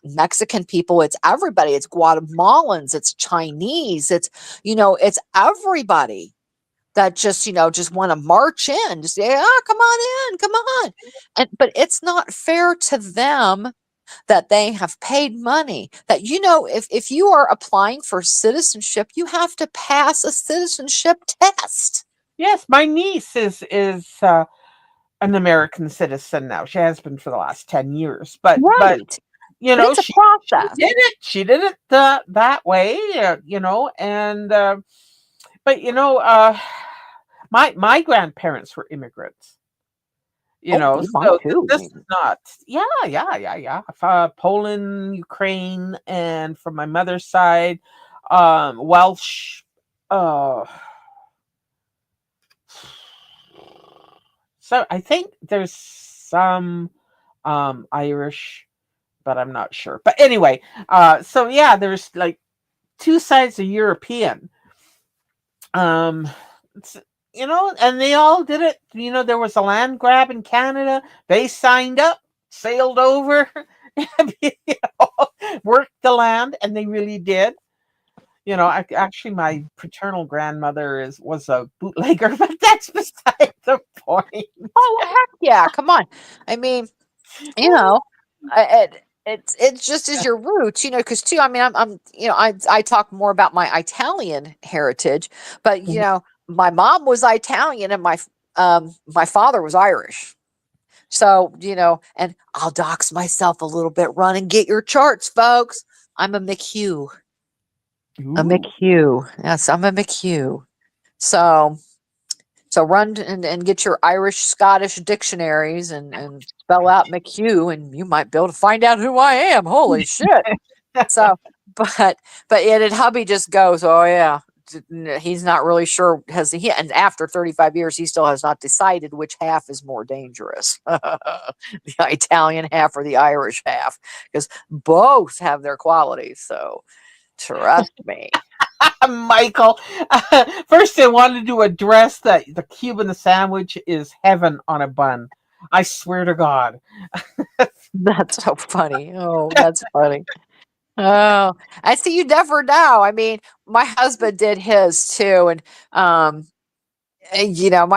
Mexican people, it's everybody, it's Guatemalans, it's Chinese, it's everybody that just want to march in, just say, come on in, come on. But it's not fair to them that they have paid money, that, if you are applying for citizenship, you have to pass a citizenship test. Yes, my niece is an American citizen now. She has been for the last 10 years. But Right. you But know, it's a she process. did it. She did it that way, and but my grandparents were immigrants. Oh, mine So too. this is not. Yeah, yeah, yeah, yeah. Poland, Ukraine, and from my mother's side, Welsh. Uh, so I think there's some Irish, but I'm not sure. But anyway, so yeah, there's like two sides of European. Um, it's- and they all did it. There was a land grab in Canada. They signed up, sailed over, you worked the land, and they really did. Actually, my paternal grandmother was a bootlegger, but that's beside the point. Oh, heck yeah. Come on. I mean, you know, it's just as your roots, because too, I mean, I'm, I talk more about my Italian heritage, but my mom was Italian and my father was Irish. So, and I'll dox myself a little bit. Run and get your charts, folks. I'm a McHugh. A Ooh. McHugh. Yes, I'm a McHugh. So run and get your Irish Scottish dictionaries and spell out McHugh, and you might be able to find out who I am. Holy shit. So but yeah, and hubby just goes, oh yeah. He's not really sure, and after 35 years he still has not decided which half is more dangerous. The Italian half or the Irish half, because both have their qualities. So trust me. Michael, first I wanted to address that the Cuban sandwich is heaven on a bun. I swear to God. That's so funny. Oh, that's funny. Oh, I see. You never know. I mean, my husband did his too, and my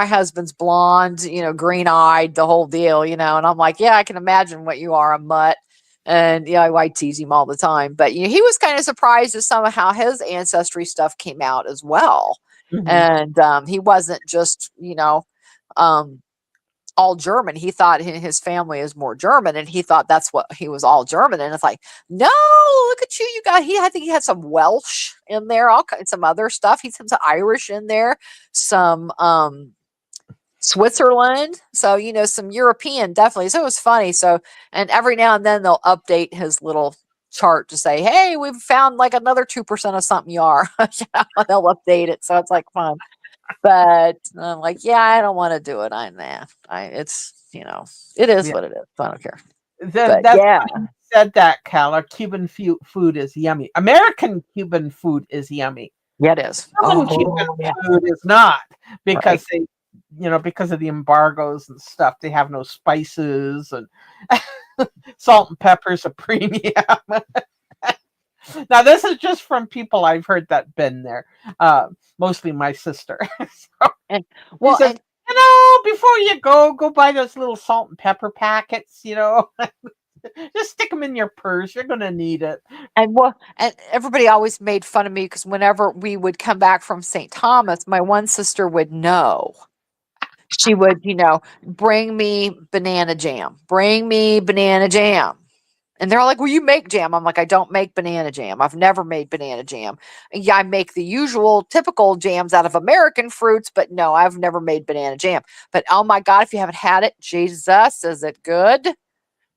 husband's blonde, green eyed, the whole deal, and I'm like, yeah, I can imagine what you are, a mutt. And I tease him all the time, but he was kind of surprised at some of how his ancestry stuff came out as well. Mhm. And he wasn't just um, all German. He thought his family is more German, and he thought that's what he was, all German. And it's like, no, look at you. You got, I think he had some Welsh in there, all kinds, some other stuff. He had some Irish in there, some Switzerland. So, some European, definitely. So it was funny. So, and every now and then they'll update his little chart to say, hey, we've found like another 2% of something you are. They'll update it. So it's like fun. But I'm like, yeah, I don't want to do it. It's, it is Yeah. what it is. I don't care. But That's yeah, funny you said that, Cal. Our Cuban food is yummy. American Cuban food is yummy. yeah, it is. Cuban Oh, yeah. food is not, Right. because because of the embargoes and stuff. They have no spices, and salt and pepper's a premium. Now, this is just from people I've heard that been there. Mostly my sister. So And she well, says, and before you go buy those little salt and pepper packets. Just stick them in your purse. You're gonna need it. and everybody always made fun of me because whenever we would come back from St. Thomas, my one sister would know. She would, bring me banana jam. Bring me banana jam. And they're all like, well, you make jam. I'm like, I don't make banana jam. I've never made banana jam. Yeah, I make the usual typical jams out of American fruits, but no, I've never made banana jam. But oh my God, if you haven't had it, Jesus, is it good?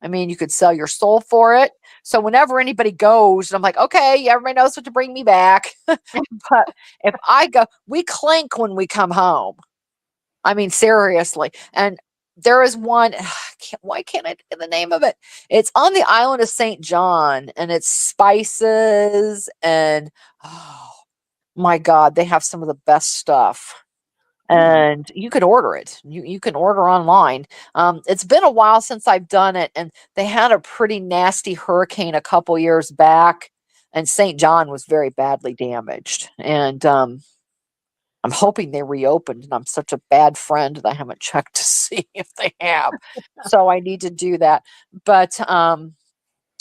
I mean, you could sell your soul for it. So whenever anybody goes, and I'm like, okay, everybody knows what to bring me back. But if I go, we clink when we come home. I mean, seriously. And there is one. Why can't I think of the name of it? It's on the island of St. John, and it's spices and oh my God, they have some of the best stuff. And you can order it. You can order online. It's been a while since I've done it, and they had a pretty nasty hurricane a couple years back, and St. John was very badly damaged. And I'm hoping they reopened, and I'm such a bad friend that I haven't checked to see if they have. So I need to do that. But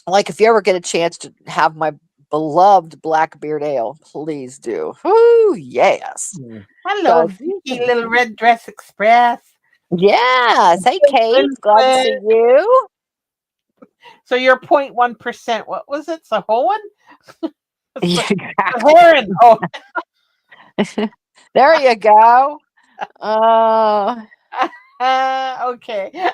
like if you ever get a chance to have my beloved Blackbeard Ale, please do. Ooh, yes. Hello, 'Cause Vicky, Little Red Dress Express. yes. Hey, Kate. Glad to see you. So you're 0.1%. What was it? Sahoan? Yeah, Sahoran. Oh, there you go. okay.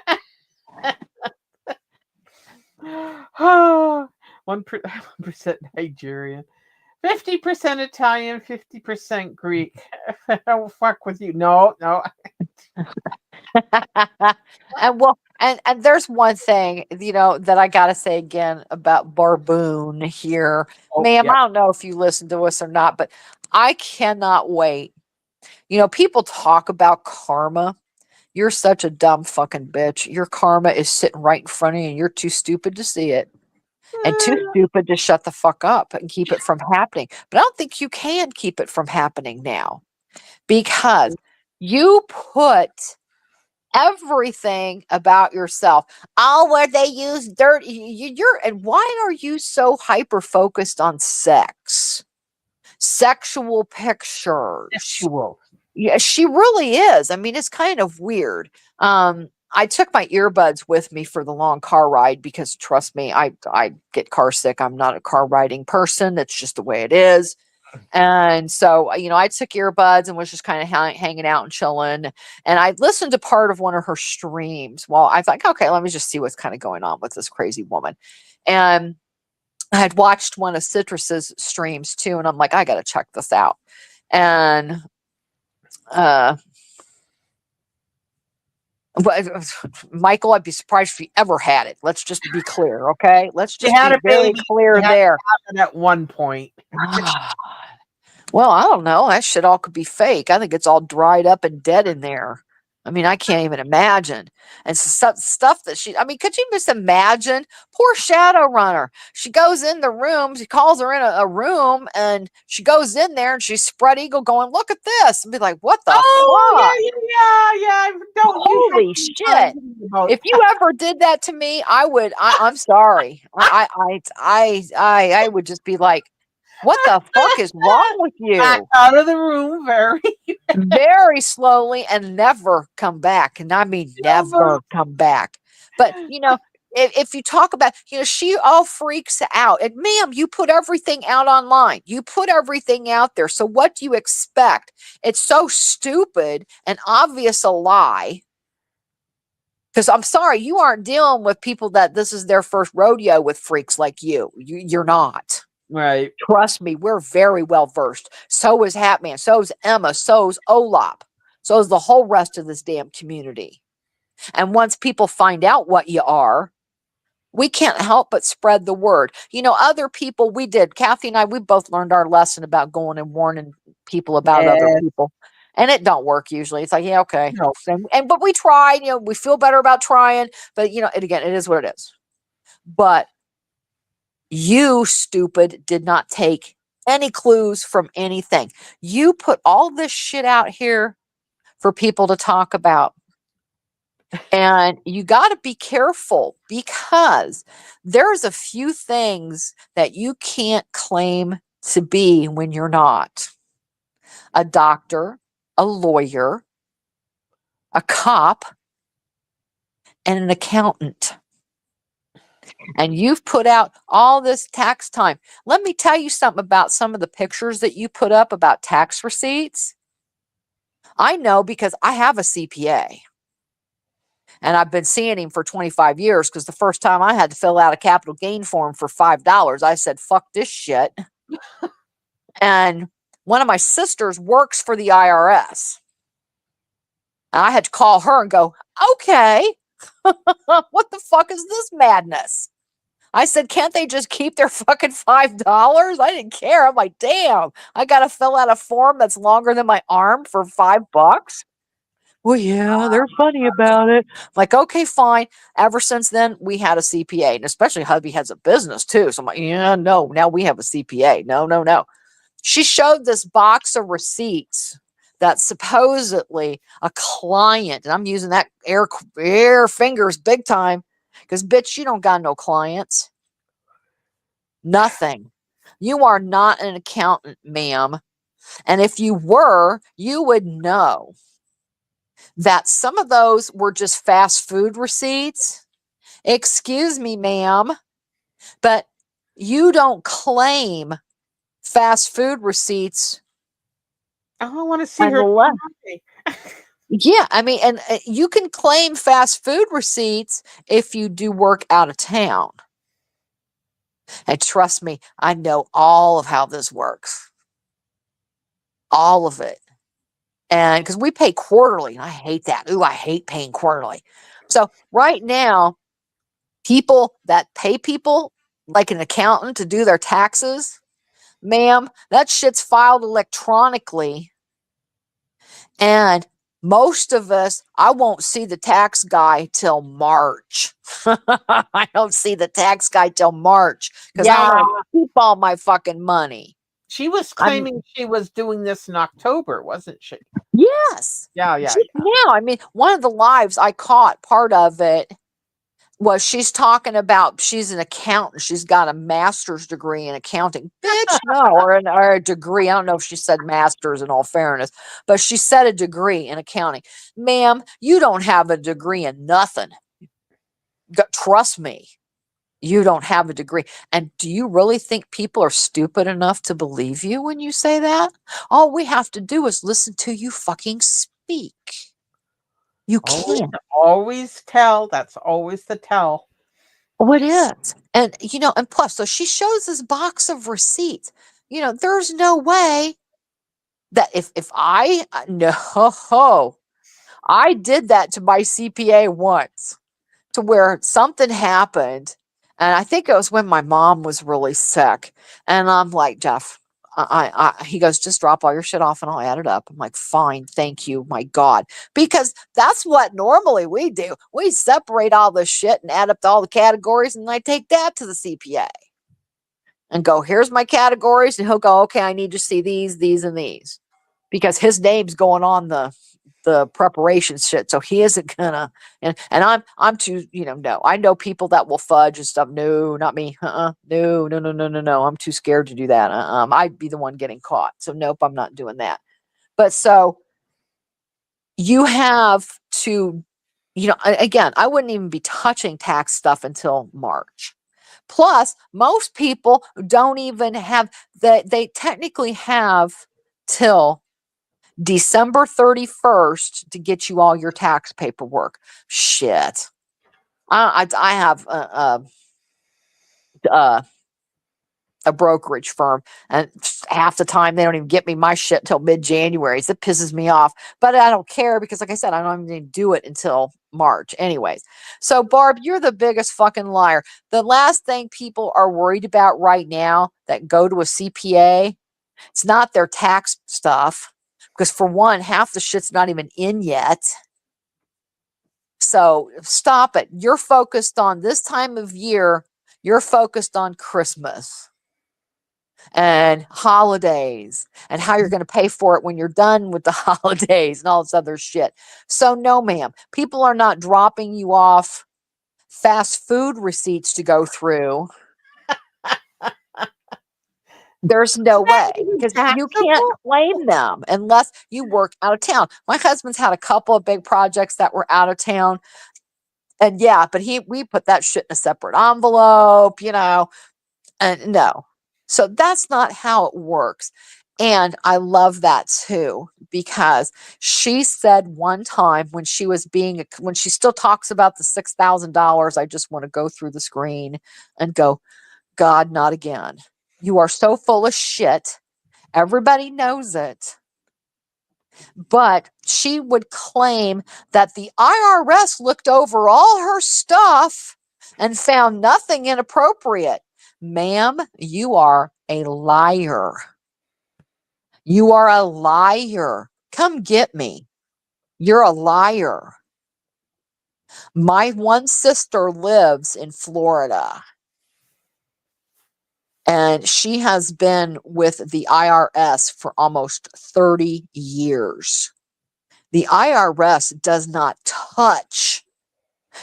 1% Nigerian, 50% Italian, 50% Greek. Oh, fuck with you. No. And well, and there's one thing, that I gotta say again about Barboon here. Oh, Ma'am, yeah. I don't know if you listen to us or not, but I cannot wait. People talk about karma. You're such a dumb fucking bitch. Your karma is sitting right in front of you, and you're too stupid to see it. And too stupid to shut the fuck up and keep it from happening. But I don't think you can keep it from happening now because you put everything about yourself. Oh, where they use dirt. And why are you so hyper focused on sex? Sexual pictures. Sexual. Yeah, she really is. I mean, it's kind of weird. I took my earbuds with me for the long car ride because trust me, I get car sick. I'm not a car riding person. It's just the way it is. And so, I took earbuds and was just kind of hanging out and chilling. And I listened to part of one of her streams. Well, I thought, okay, let me just see what's kind of going on with this crazy woman. And I had watched one of Citrus's streams too, and I'm like, I got to check this out. And uh, Michael, I'd be surprised if he ever had it. Let's just be clear, okay? Let's just had be a very baby. clear there. At one point. Well, I don't know. That shit all could be fake. I think it's all dried up and dead in there. I mean, I can't even imagine. And stuff that could you just imagine? Poor Shadowrunner. She goes in the room, she calls her in a room, and she goes in there and she's spread eagle going, look at this. And be like, what the fuck? Yeah. Holy shit. If you ever did that to me, I'm sorry. I would just be like, what the fuck is wrong with you? Back out of the room very slowly and never come back. And I mean, never come back. But, if you talk about, she all freaks out. And ma'am, you put everything out online. You put everything out there. So what do you expect? It's so stupid and obvious a lie. Because I'm sorry, you aren't dealing with people that this is their first rodeo with freaks like you. You're not. Right. Trust me, we're very well versed. So is Hatman. So is Emma. So is Olap. So is the whole rest of this damn community. And once people find out what you are, we can't help but spread the word. Other people, Kathy and I, we both learned our lesson about going and warning people about other people. And it don't work usually. It's like, yeah, okay. No. But we tried, we feel better about trying. But, it is what it is. But you, stupid, did not take any clues from anything. You put all this shit out here for people to talk about. And you got to be careful because there's a few things that you can't claim to be when you're not. A doctor, a lawyer, a cop, and an accountant. And you've put out all this tax time. Let me tell you something about some of the pictures that you put up about tax receipts. I know because I have a CPA. And I've been seeing him for 25 years because the first time I had to fill out a capital gain form for $5, I said, fuck this shit. And one of my sisters works for the IRS. And I had to call her and go, Okay. What the fuck is this madness? I said, can't they just keep their fucking $5? I didn't care. I'm like, damn, I got to fill out a form that's longer than my arm for $5. Well, yeah, they're funny about it. I'm like, okay, fine. Ever since then, we had a CPA, and especially hubby has a business too. So I'm like, yeah, no, now we have a CPA. No, no, no. She showed this box of receipts that supposedly a client, and I'm using that air fingers big time, because bitch, you don't got no clients. Nothing. You are not an accountant, ma'am. And if you were, you would know that some of those were just fast food receipts. Excuse me, ma'am, but you don't claim fast food receipts I want to see her. unless, yeah, I mean, and you can claim fast food receipts if you do work out of town. And trust me, I know all of how this works. All of it. And because we pay quarterly, and I hate that. Ooh, I hate paying quarterly. So right now, people that pay people like an accountant to do their taxes, ma'am, that shit's filed electronically. And most of us, I won't see the tax guy till March. I don't see the tax guy till March because I want to keep all my fucking money. She was claiming she was doing this in October, wasn't she? Yes. Yeah. Now, I mean, one of the lives I caught, part of it was she's talking about she's an accountant. She's got a master's degree in accounting. Bitch, no, or a degree. I don't know if she said master's in all fairness, but she said a degree in accounting. Ma'am, you don't have a degree in nothing. Trust me, you don't have a degree. And do you really think people are stupid enough to believe you when you say that? All we have to do is listen to you fucking speak. You can't. Always tell. That's always the tell. Oh, it is. And, and plus, so she shows this box of receipts. There's no way that if no, I did that to my CPA once to where something happened. And I think it was when my mom was really sick. And I'm like, Jeff, he goes, just drop all your shit off and I'll add it up. I'm like, fine, thank you, my God. Because that's what normally we do. We separate all this shit and add up to all the categories, and I take that to the CPA and go, here's my categories. And he'll go, okay, I need to see these, and these. Because his name's going on the preparation shit. So he isn't gonna, and I'm too, no. I know people that will fudge and stuff. No, not me. No. I'm too scared to do that. I'd be the one getting caught. So nope, I'm not doing that. But so you have to, again, I wouldn't even be touching tax stuff until March. Plus, most people don't even have that. They technically have till December 31st to get you all your tax paperwork. Shit. I have a brokerage firm, and half the time they don't even get me my shit till mid-January. So it pisses me off, but I don't care because, like I said, I don't even do it until March anyways. So Barb, you're the biggest fucking liar. The last thing people are worried about right now that go to a CPA, it's not their tax stuff. Because for one, half the shit's not even in yet. So stop it. You're focused on this time of year. You're focused on Christmas and holidays and how you're going to pay for it when you're done with the holidays and all this other shit. So no, ma'am, people are not dropping you off fast food receipts to go through. There's no way, because you can't claim them unless you work out of town. My husband's had a couple of big projects that were out of town. And yeah, but we put that shit in a separate envelope, and no. So that's not how it works. And I love that too, because she said one time when she was when she still talks about the $6,000, I just want to go through the screen and go, God, not again. You are so full of shit. Everybody knows it. But she would claim that the IRS looked over all her stuff and found nothing inappropriate. Ma'am, you are a liar. You are a liar. Come get me. You're a liar. My one sister lives in Florida, and she has been with the IRS for almost 30 years. The IRS does not touch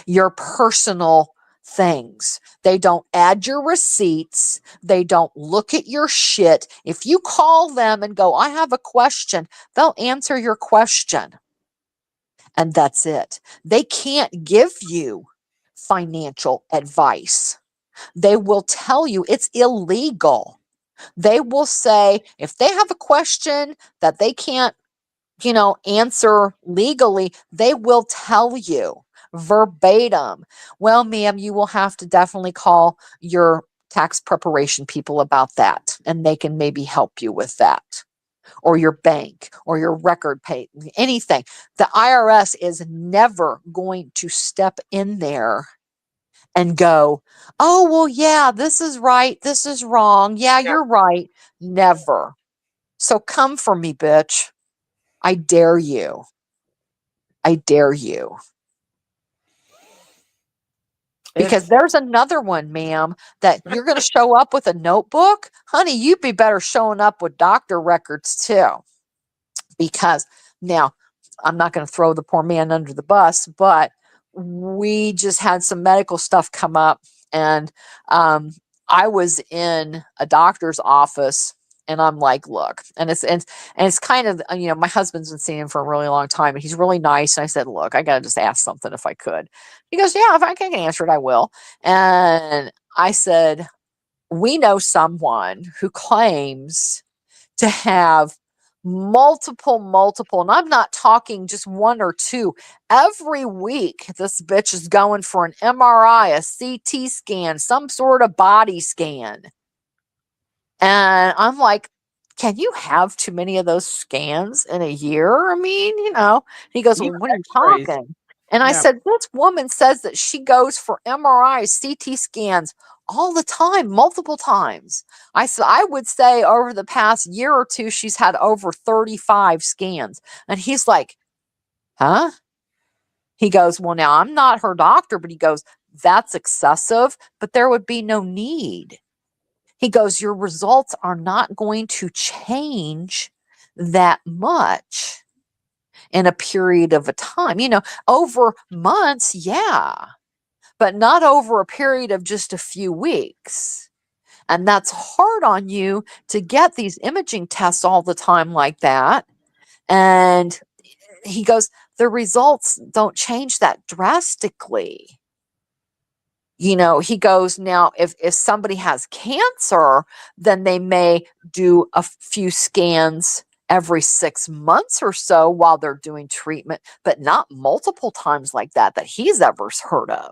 your personal things. They don't add your receipts. They don't look at your shit. If you call them and go, I have a question, they'll answer your question. And that's it. They can't give you financial advice. They will tell you it's illegal. They will say, if they have a question that they can't, answer legally, they will tell you verbatim. Well, ma'am, you will have to definitely call your tax preparation people about that, and they can maybe help you with that, or your bank, or your record pay, anything. The IRS is never going to step in there and go, oh, well, yeah, this is right, this is wrong. Yeah, Yeah. you're right. Never. So come for me, bitch. I dare you. I dare you. Because It's there's another one, ma'am, that you're going to show up with a notebook. Honey, you'd be better showing up with doctor records too. Because now, I'm not going to throw the poor man under the bus, but we just had some medical stuff come up. And I was in a doctor's office, and I'm like, look, and it's kind of, my husband's been seeing him for a really long time, and he's really nice. And I said, look, I got to just ask something if I could. He goes, yeah, if I can answer it, I will. And I said, we know someone who claims to have multiple, and I'm not talking just one or two. Every week, this bitch is going for an MRI, a CT scan, some sort of body scan. And I'm like, can you have too many of those scans in a year? I mean, he goes, well, even what are you X-rays. talking? And I Yeah. said, this woman says that she goes for MRIs, CT scans all the time, multiple times. I said, I would say over the past year or two, she's had over 35 scans. And he's like, huh? He goes, well, now I'm not her doctor, but he goes, that's excessive, but there would be no need. He goes, your results are not going to change that much in a period of a time. Over months, yeah, but not over a period of just a few weeks. And that's hard on you to get these imaging tests all the time like that. And he goes, the results don't change that drastically. He goes, now, if somebody has cancer, then they may do a few scans every 6 months or so while they're doing treatment, but not multiple times like that he's ever heard of.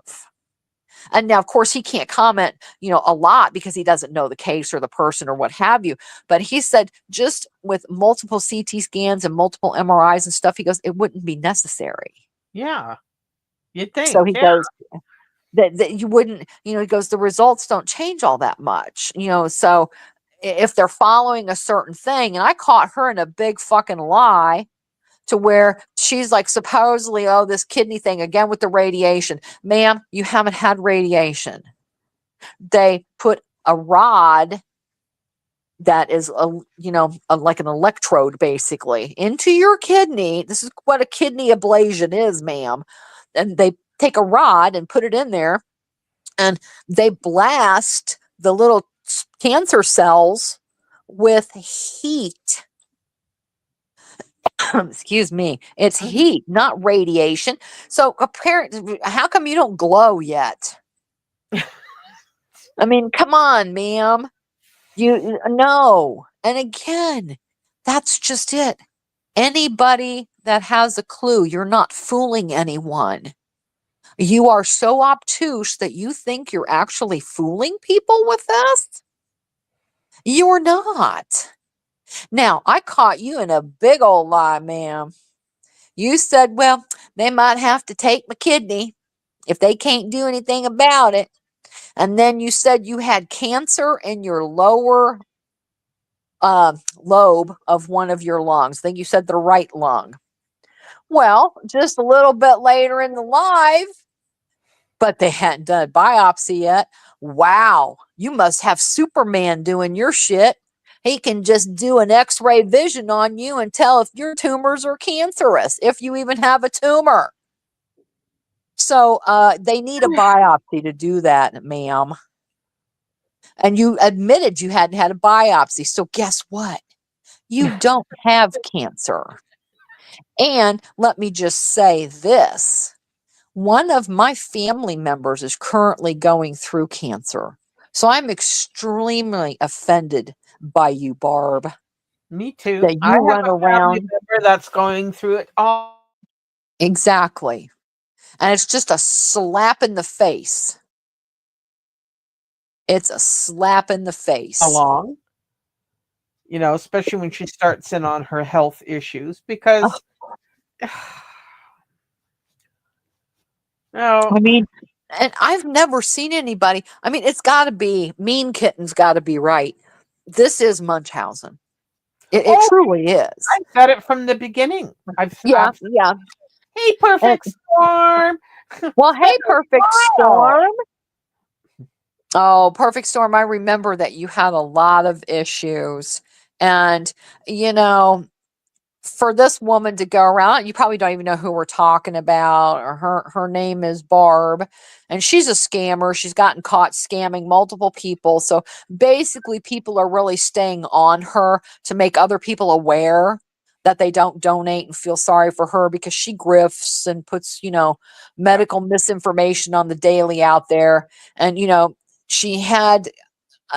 And now, of course, he can't comment, a lot because he doesn't know the case or the person or what have you. But he said just with multiple CT scans and multiple MRIs and stuff, he goes, it wouldn't be necessary. Yeah. You'd think. So he Yeah. goes, that you wouldn't, he goes, the results don't change all that much, so if they're following a certain thing. And I caught her in a big fucking lie to where she's like, supposedly, oh, this kidney thing again with the radiation. Ma'am, you haven't had radiation. They put a rod that is like an electrode basically into your kidney. This is what a kidney ablation is, ma'am. And they take a rod and put it in there, and they blast the little cancer cells with heat. Excuse me. It's heat, not radiation. So apparently, how come you don't glow yet? I mean, come on, ma'am. You no. And again, that's just it. Anybody that has a clue, you're not fooling anyone. You are so obtuse that you think you're actually fooling people with this? You're not. Now, I caught you in a big old lie, ma'am. You said, well, they might have to take my kidney if they can't do anything about it. And then you said you had cancer in your lower lobe of one of your lungs. I think you said the right lung. Well, just a little bit later in the live, but they hadn't done a biopsy yet. Wow, you must have Superman doing your shit. He can just do an x-ray vision on you and tell if your tumors are cancerous, if you even have a tumor. So they need a biopsy to do that, ma'am. And you admitted you hadn't had a biopsy. So guess what? You don't have cancer. And let me just say this. One of my family members is currently going through cancer. So I'm extremely offended by you, Barb, Me too. that I you have run a family around. member that's going through it all Exactly. And it's just a slap in the face. It's a slap in the face. along, especially when she starts in on her health issues because no, I mean, and I've never seen anybody. I mean, it's got to be Mean Kitten's got to be right. This is Munchausen. It oh, truly is. I said it from the beginning. Yeah, yeah. Hey, And, perfect storm. well, hey, Perfect Wow. Storm. Oh, Perfect Storm. I remember that you had a lot of issues. And, you know, for this woman to go around, you probably don't even know who we're talking about, or her name is Barb, and she's a scammer. She's gotten caught scamming multiple people. So basically, people are really staying on her to make other people aware that they don't donate and feel sorry for her because she grifts and puts, medical misinformation on the daily out there. And, she had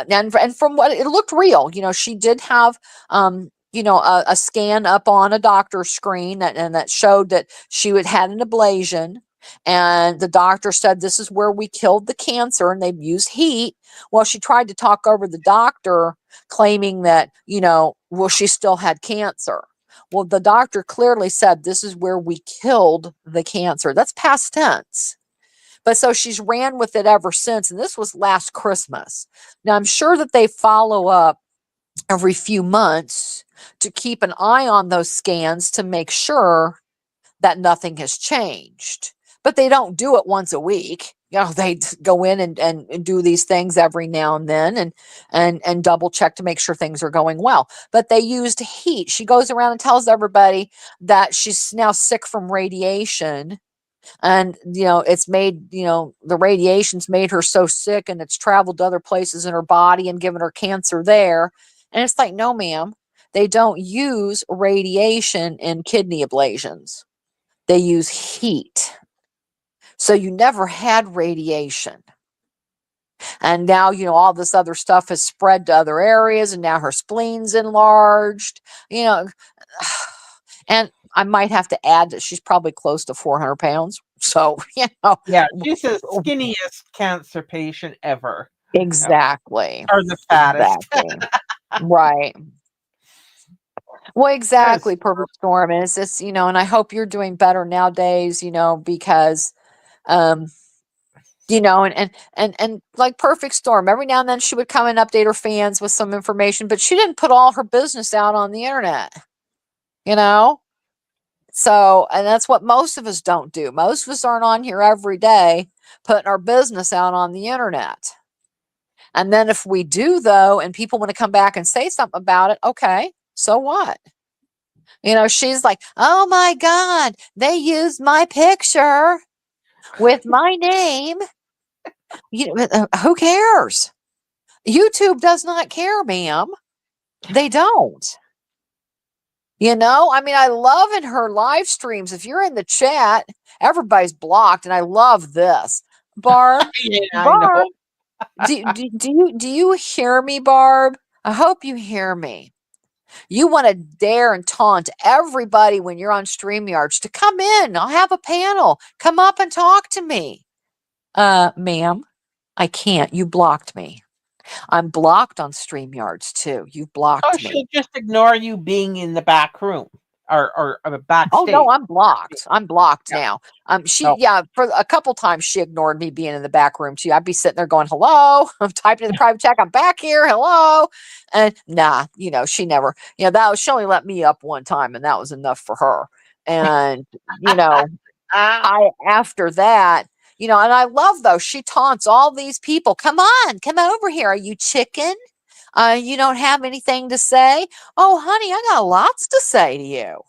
and from what it looked real, she did have a scan up on a doctor's screen and that showed that she had an ablation, and the doctor said this is where we killed the cancer and they've used heat. Well, she tried to talk over the doctor, claiming that well, she still had cancer. Well, the doctor clearly said this is where we killed the cancer. That's past tense. But so she's ran with it ever since. And this was last Christmas. Now, I'm sure that they follow up every few months to keep an eye on those scans to make sure that nothing has changed. But they don't do it once a week. They go in and do these things every now and then and double check to make sure things are going well. But they used heat. She goes around and tells everybody that she's now sick from radiation, and it's made, the radiation's made her so sick and it's traveled to other places in her body and given her cancer there. And it's like, no, ma'am, they don't use radiation in kidney ablations. They use heat. So you never had radiation. And now, all this other stuff has spread to other areas, and now her spleen's enlarged, and I might have to add that she's probably close to 400 pounds. So, Yeah, she's the skinniest cancer patient ever. exactly. Or the fattest. Exactly. Right. Well, exactly, Perfect Storm. And it's just, and I hope you're doing better nowadays, because, and like Perfect Storm, every now and then she would come and update her fans with some information, but she didn't put all her business out on the internet, So, and that's what most of us don't do. Most of us aren't on here every day putting our business out on the internet. And then if we do, though, and people want to come back and say something about it, okay, so what? She's like, oh my God, they used my picture with my name. Who cares? YouTube does not care, ma'am. They don't. I mean, I love in her live streams. If you're in the chat, everybody's blocked, and I love this. Barb, Yeah, Barb, do you hear me, Barb? I hope you hear me. You want to dare and taunt everybody when you're on StreamYards to come in. I'll have a panel. Come up and talk to me. Ma'am, I can't. You blocked me. I'm blocked on StreamYards too. You've blocked Oh, me. she'll just ignore you being in the back room or Oh no, backstage. I'm blocked. I'm blocked Yeah. now. No. Yeah, for a couple times she ignored me being in the back room too. I'd be sitting there going, "Hello," I'm typing in the private chat. I'm back here. Hello, and nah, she never. She only let me up one time, and that was enough for her. And Ah, I after that, and I love though she taunts all these people. Come on, come over here. Are you chicken? You don't have anything to say? Oh, honey, I got lots to say to you.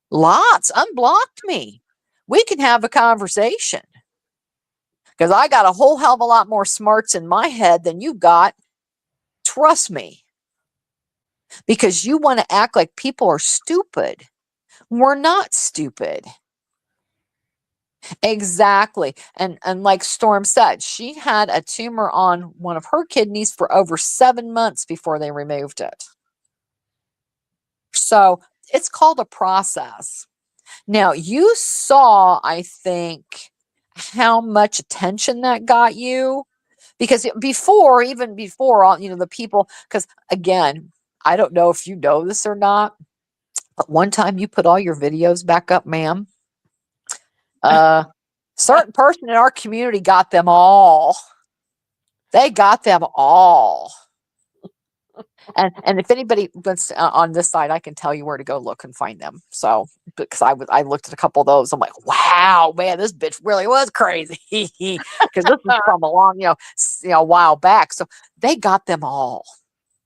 Lots. Unblocked me. We can have a conversation because I got a whole hell of a lot more smarts in my head than you got. Trust me. Because you want to act like people are stupid. We're not stupid. Exactly. And like Storm said, she had a tumor on one of her kidneys for over 7 months before they removed it. So it's called a process. Now, you saw, I think, how much attention that got you because even before all, the people, because again, I don't know if you know this or not, but one time you put all your videos back up, ma'am. Certain person in our community got them all. They got them all. And if anybody wants on this side, I can tell you where to go look and find them. So because I looked at a couple of those, I'm like, wow, man, this bitch really was crazy because this is from a long, while back. So they got them all.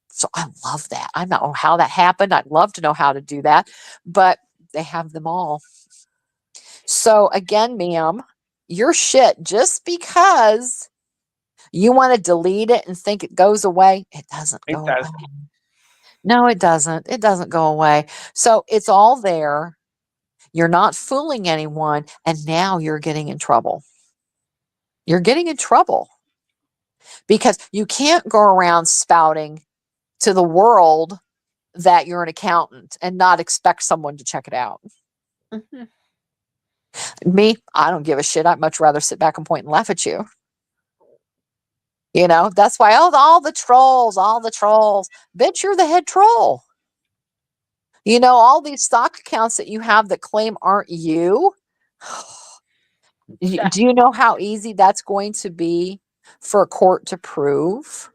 So I love that. I don't know how that happened. I'd love to know how to do that, but they have them all. So again, ma'am, your shit just because you want to delete it and think it goes away, it doesn't it go does. away. No, it doesn't. It doesn't go away. So it's all there. You're not fooling anyone. And now you're getting in trouble. You're getting in trouble because you can't go around spouting to the world that you're an accountant and not expect someone to check it out. Mhm. Me, I don't give a shit. I'd much rather sit back and point and laugh at you. That's why all the trolls, bitch, you're the head troll. All these stock accounts that you have that claim aren't you. Do you know how easy that's going to be for a court to prove?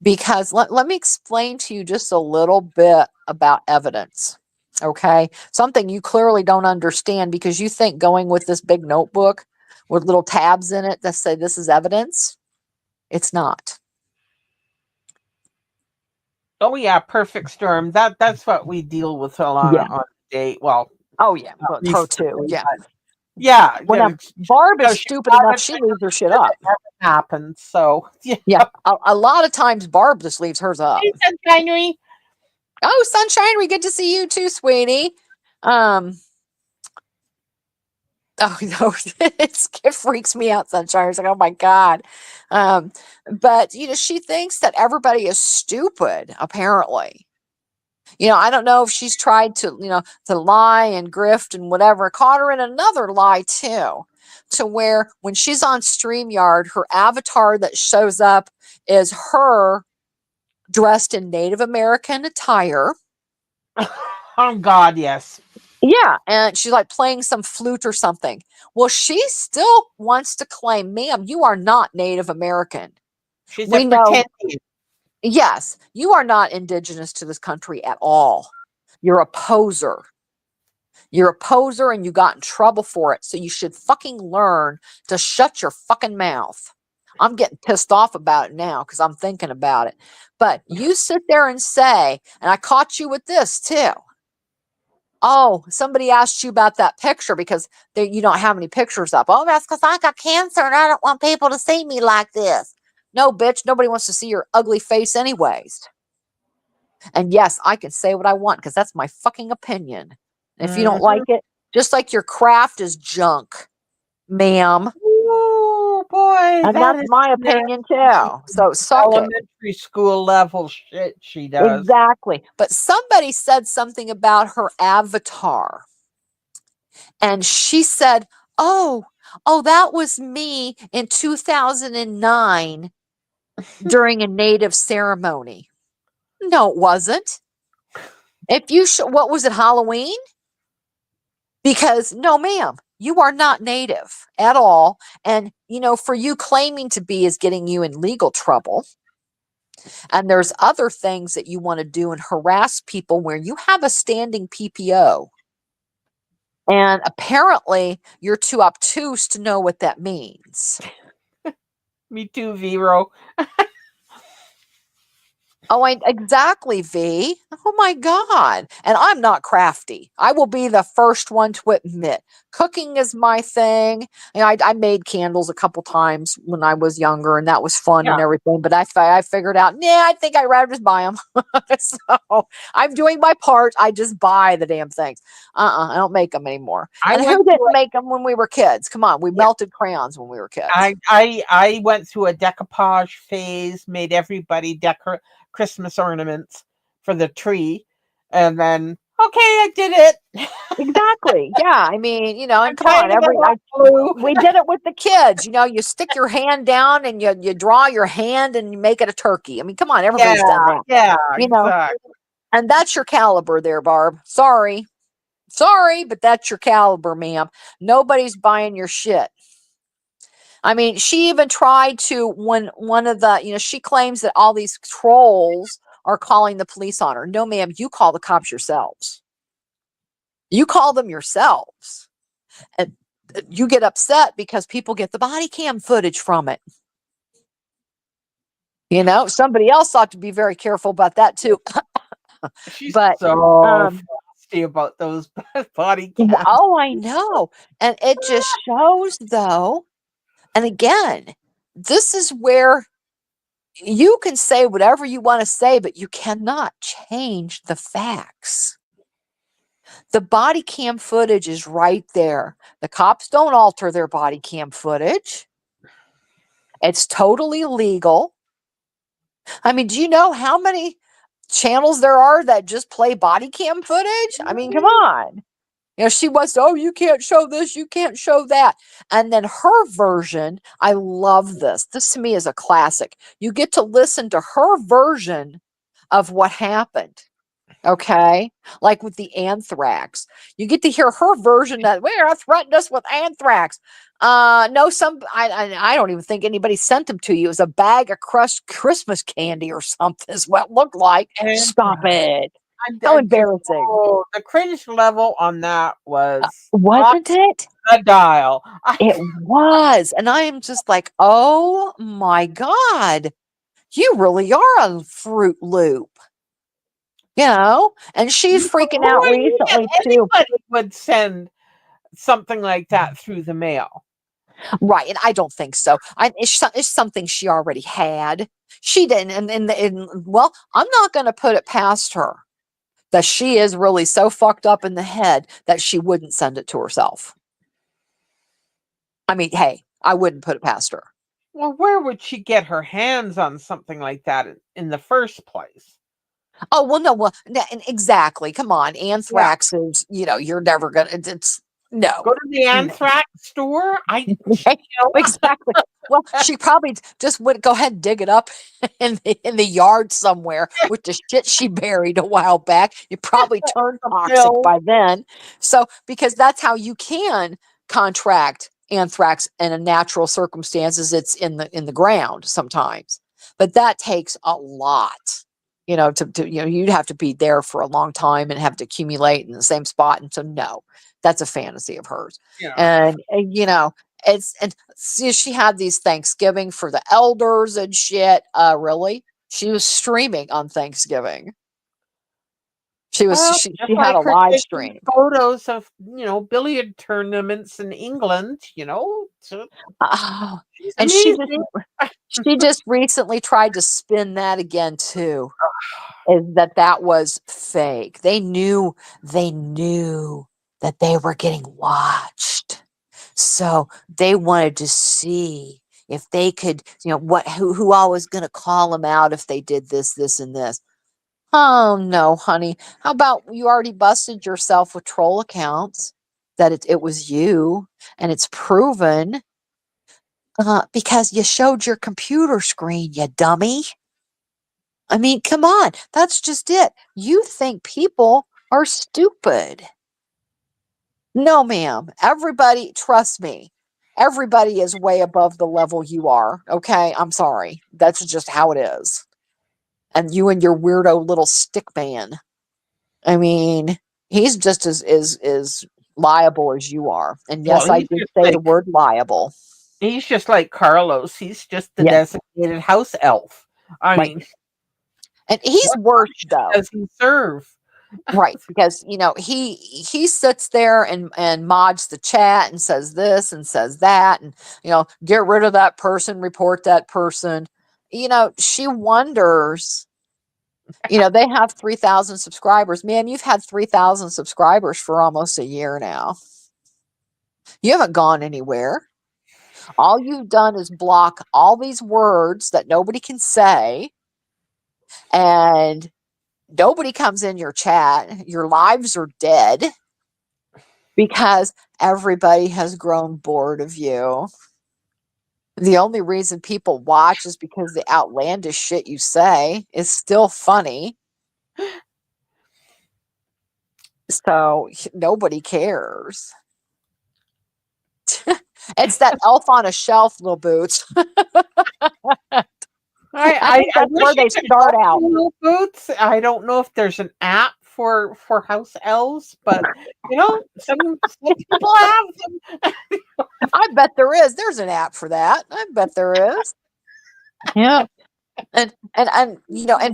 Because let me explain to you just a little bit about evidence. Okay. Something you clearly don't understand because you think going with this big notebook with little tabs in it that say this is evidence. It's not. Oh yeah, perfect storm. That's what we deal with a lot Yeah. on the day. Well, Oh, yeah. not But her too. recently, Yeah. but yeah, When Barb is she's stupid not enough, a she thing leaves her shit that up. never happened. So yeah. Yeah. A lot of times Barb just leaves hers up. Hey, Sunshine. Oh, Sunshine, we good to see you too, sweetie. Oh no, it freaks me out, Sunshine. It's like, oh my God. But she thinks that everybody is stupid, apparently. I don't know if she's tried to lie and grift and whatever. Caught her in another lie too. To where when she's on StreamYard, her avatar that shows up is her dressed in Native American attire. Oh God, yes. Yeah, and she's like playing some flute or something. Well, she still wants to claim, ma'am, you are not Native American. She's a We know, pretending. yes, you are not indigenous to this country at all. You're a poser. You're a poser and you got in trouble for it. So you should fucking learn to shut your fucking mouth. I'm getting pissed off about it now because I'm thinking about it. But you sit there and say, and I caught you with this too. Oh, somebody asked you about that picture because you don't have any pictures up. Oh, that's because I got cancer and I don't want people to see me like this. No, bitch, nobody wants to see your ugly face anyways. And yes, I can say what I want because that's my fucking opinion. And if you don't like it, just like your craft is junk, ma'am. Oh boy, And that that's is my opinion too. So suck it. elementary school level shit she does. Exactly. But somebody said something about her avatar. And she said, oh, that was me in 2009 during a native ceremony. No, it wasn't. If you what was it, Halloween? Because no, ma'am, you are not native at all. And, for you claiming to be is getting you in legal trouble. And there's other things that you want to do and harass people where you have a standing PPO. And apparently you're too obtuse to know what that means. Me too, Vero. Oh, exactly, V. Oh my God. And I'm not crafty. I will be the first one to admit cooking is my thing. I made candles a couple times when I was younger, and that was fun and everything. But I figured out, I think I'd rather just buy them. So I'm doing my part. I just buy the damn things. I don't make them anymore. And who didn't make them when we were kids? Come on, we melted crayons when we were kids. I went through a decoupage phase, made everybody Christmas ornaments for the tree, and then I did it. Exactly. Yeah. I mean, and come on, we did it with the kids. You stick your hand down and you draw your hand and you make it a turkey. I mean, come on, everybody's done that. Yeah, exactly. And that's your caliber there, Barb. Sorry, but that's your caliber, ma'am. Nobody's buying your shit. I mean, she even tried to, when one of the, she claims that all these trolls are calling the police on her. No, ma'am, you call the cops yourselves. You call them yourselves. And you get upset because people get the body cam footage from it. Somebody else ought to be very careful about that too. She's so nasty about those body cams. Oh, I know. And it just shows, though. And again, this is where you can say whatever you want to say, but you cannot change the facts. The body cam footage is right there. The cops don't alter their body cam footage. It's totally legal. I mean, do you know how many channels there are that just play body cam footage? I mean, come on. She was, you can't show this, you can't show that. And then her version, I love this. This to me is a classic. You get to listen to her version of what happened. Okay. Like with the anthrax, you get to hear her version that threatened us with anthrax. No, I don't even think anybody sent them to you. It was a bag of crushed Christmas candy or something is what it looked like. Stop it. How embarrassing. The cringe level on that wasn't it? A dial. It was. And I am just like, oh my God, you really are a Fruit Loop. And she's freaking out recently too. Anybody would send something like that through the mail. Right. And I don't think so. It's something she already had. She didn't. And well, I'm not going to put it past her that she is really so fucked up in the head that she wouldn't send it to herself. I mean, hey, I wouldn't put it past her. Well, where would she get her hands on something like that in the first place? Oh, well, no, exactly. Come on. Anthrax is, you're never going to, it's no. Go to the anthrax store. Exactly. Well, she probably just would go ahead and dig it up in the yard somewhere with the shit she buried a while back. It probably turned toxic by then. So, because that's how you can contract anthrax in a natural circumstances, it's in the ground sometimes. But that takes a lot. You'd have to be there for a long time and have to accumulate in the same spot. And so, no, that's a fantasy of hers. Yeah. And she had these Thanksgiving for the elders and shit. Really? She was streaming on Thanksgiving. She had a live stream. Photos of, billiard tournaments in England, Oh, and she just recently tried to spin that again too. Is that was fake. They knew that they were getting watched. So they wanted to see if they could, who all was going to call them out if they did this, and this. Oh, no, honey. How about you already busted yourself with troll accounts that it was you and it's proven? Because you showed your computer screen, you dummy. I mean, come on. That's just it. You think people are stupid. No, ma'am. Everybody, trust me, everybody is way above the level you are. Okay. I'm sorry. That's just how it is. And you and your weirdo little stick man. I mean, he's just as liable as you are. And Well, yes, I did say the word liable. he's just like Carlos. He's just the Yeah. designated house elf. I Right. mean, And he's what worse though. does he serve? Right, because he sits there and mods the chat and says this and says that, and get rid of that person, report that person. She wonders. They have 3,000 subscribers. Man, you've had 3,000 subscribers for almost a year now. You haven't gone anywhere. All you've done is block all these words that nobody can say, and nobody comes in your chat. Your lives are dead because everybody has grown bored of you. The only reason people watch is because the outlandish shit you say is still funny. So nobody cares. It's that elf on a shelf, little boots. I think that's wish where they you could start help out. Little Boots. I don't know if there's an app for house elves, but some people have them. I bet there is. There's an app for that. I bet there is. Yeah. And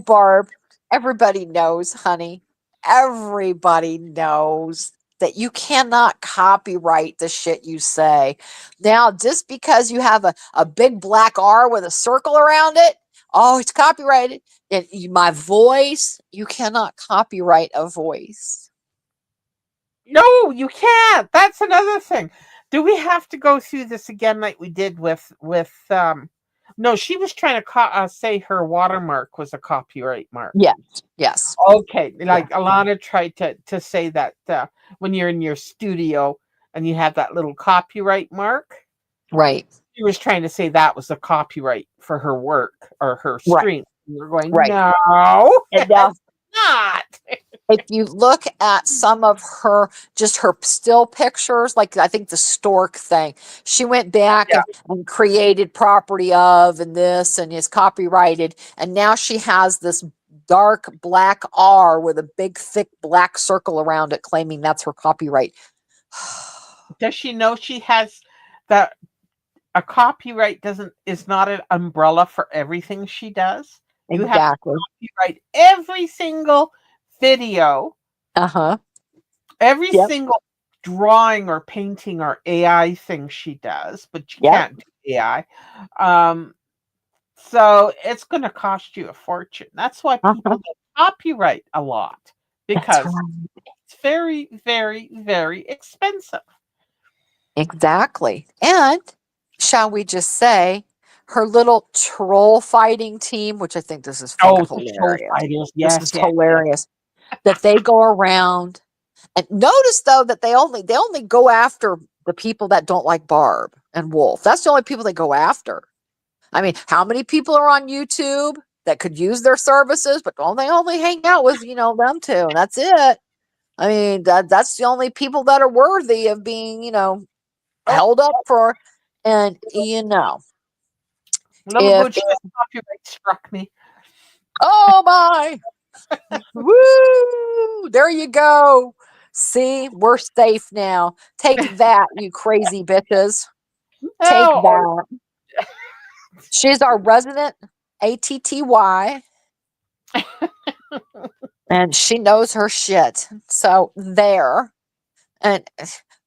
Barb, everybody knows, honey. Everybody knows that you cannot copyright the shit you say. Now, just because you have a big black R with a circle around it, oh, it's copyrighted. And my voice, you cannot copyright a voice. No, you can't. That's another thing. Do we have to go through this again like we did with no, she was trying to say her watermark was a copyright mark. Yes. Okay, like Alana tried to say that when you're in your studio and you have that little copyright mark. Right. She was trying to say that was a copyright for her work or her Right. stream. You're going, Right. no, And now, it's not. if you look at some of her still pictures, like I think the stork thing, she went back and created property of and this and is copyrighted. And now she has this dark black R with a big thick black circle around it, claiming that's her copyright. Does she know she has that a copyright is not an umbrella for everything she does? You have to copyright every single video. Every single drawing or painting or AI thing she does, but you can't do AI. So it's going to cost you a fortune. That's why people don't copyright a lot, because it's very, very, very expensive. Exactly. And shall we just say, her little troll fighting team, which I think this is fucking hilarious. Yes, this is hilarious. That they go around and notice though that they only go after the people that don't like Barb and Wolf. That's the only people they go after. I mean, how many people are on YouTube that could use their services, but they only hang out with them two, and that's it. I mean, that's the only people that are worthy of being held up for. And Little Butch copyright struck me. Oh my. Woo! There you go. See, we're safe now. Take that, you crazy bitches. Take that. She's our resident ATTY. And she knows her shit. So there.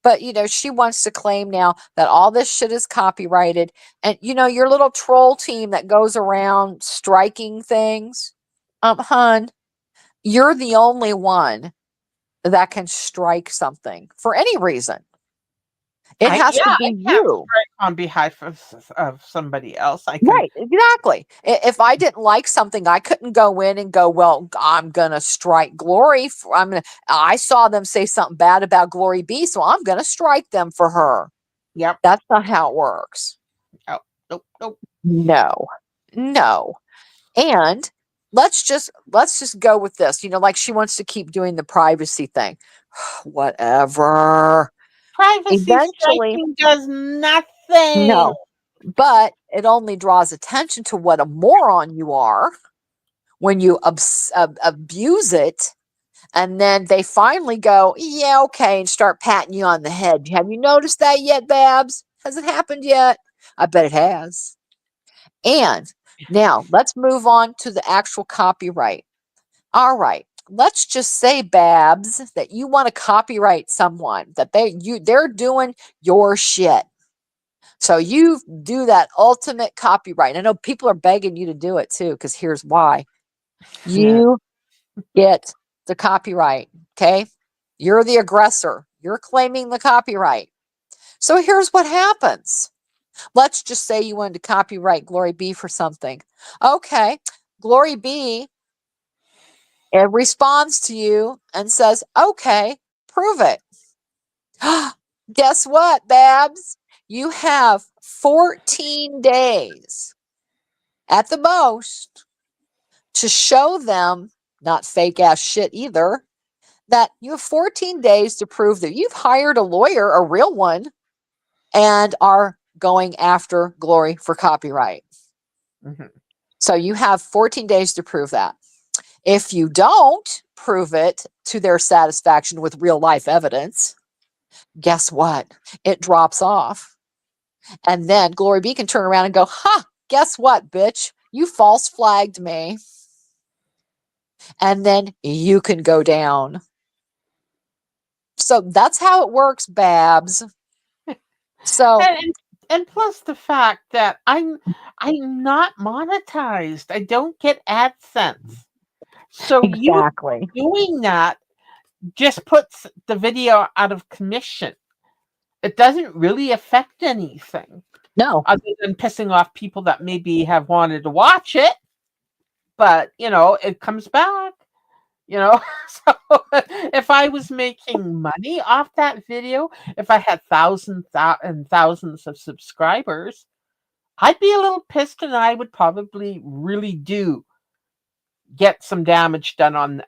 But she wants to claim now that all this shit is copyrighted. And your little troll team that goes around striking things. Hun, you're the only one that can strike something for any reason. It has to be you. On behalf of somebody else. Right, exactly. If I didn't like something, I couldn't go in and go, well, I'm going to strike Glory. I saw them say something bad about Glory B, so I'm going to strike them for her. Yep. That's not how it works. Oh, nope, nope. No, no. And let's just go with this. Like she wants to keep doing the privacy thing. Whatever. Privacy Eventually, striking does nothing. no. But it only draws attention to what a moron you are when you abuse it. And then they finally go, yeah, okay, and start patting you on the head. Have you noticed that yet, Babs? Has it happened yet? I bet it has. And now let's move on to the actual copyright. All right. Let's just say, Babs, that you want to copyright someone, that they're doing your shit. So you do that ultimate copyright. I know people are begging you to do it too, because here's why. Yeah. You get the copyright. Okay. You're the aggressor. You're claiming the copyright. So here's what happens. Let's just say you wanted to copyright Glory B for something. Okay. Glory B, it responds to you and says, okay, prove it. Guess what, Babs? You have 14 days at the most to show them, not fake ass shit either, that you have 14 days to prove that you've hired a lawyer, a real one, and are going after Glory for copyright. Mm-hmm. So you have 14 days to prove that. If you don't prove it to their satisfaction with real life evidence, guess what? It drops off. And then Glory B can turn around and go, ha, guess what, bitch? You false flagged me. And then you can go down. So that's how it works, Babs. So And plus the fact that I'm not monetized. I don't get AdSense. So you exactly. doing that just puts the video out of commission. It doesn't really affect anything No. other than pissing off people that maybe have wanted to watch it. But, it comes back. So if I was making money off that video, if I had thousands and thousands of subscribers, I'd be a little pissed, and I would probably really do get some damage done on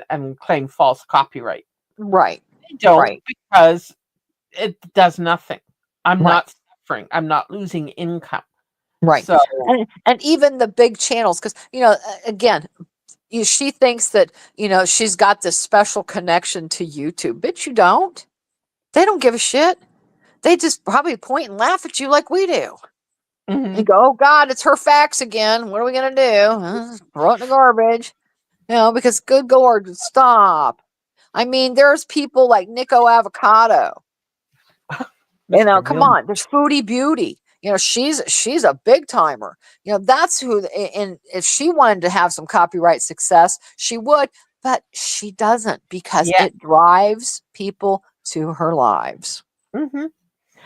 and claim false copyright. Right. I don't, Right. because it does nothing. I'm Right. not suffering. I'm not losing income. Right. So And even the big channels, because, again, she thinks that, she's got this special connection to YouTube. Bitch, you don't. They don't give a shit. They just probably point and laugh at you like we do. mhm. And go, oh God, it's her facts again. What are we gonna do? Throw it in the garbage. Because good Lord, stop. I mean, there's people like Nico Avocado. Mr. Come Mil- on, there's Foodie Beauty. She's a big timer. That's who. And if she wanted to have some copyright success, she would, but she doesn't, because yeah. it drives people to her lives. Mhm.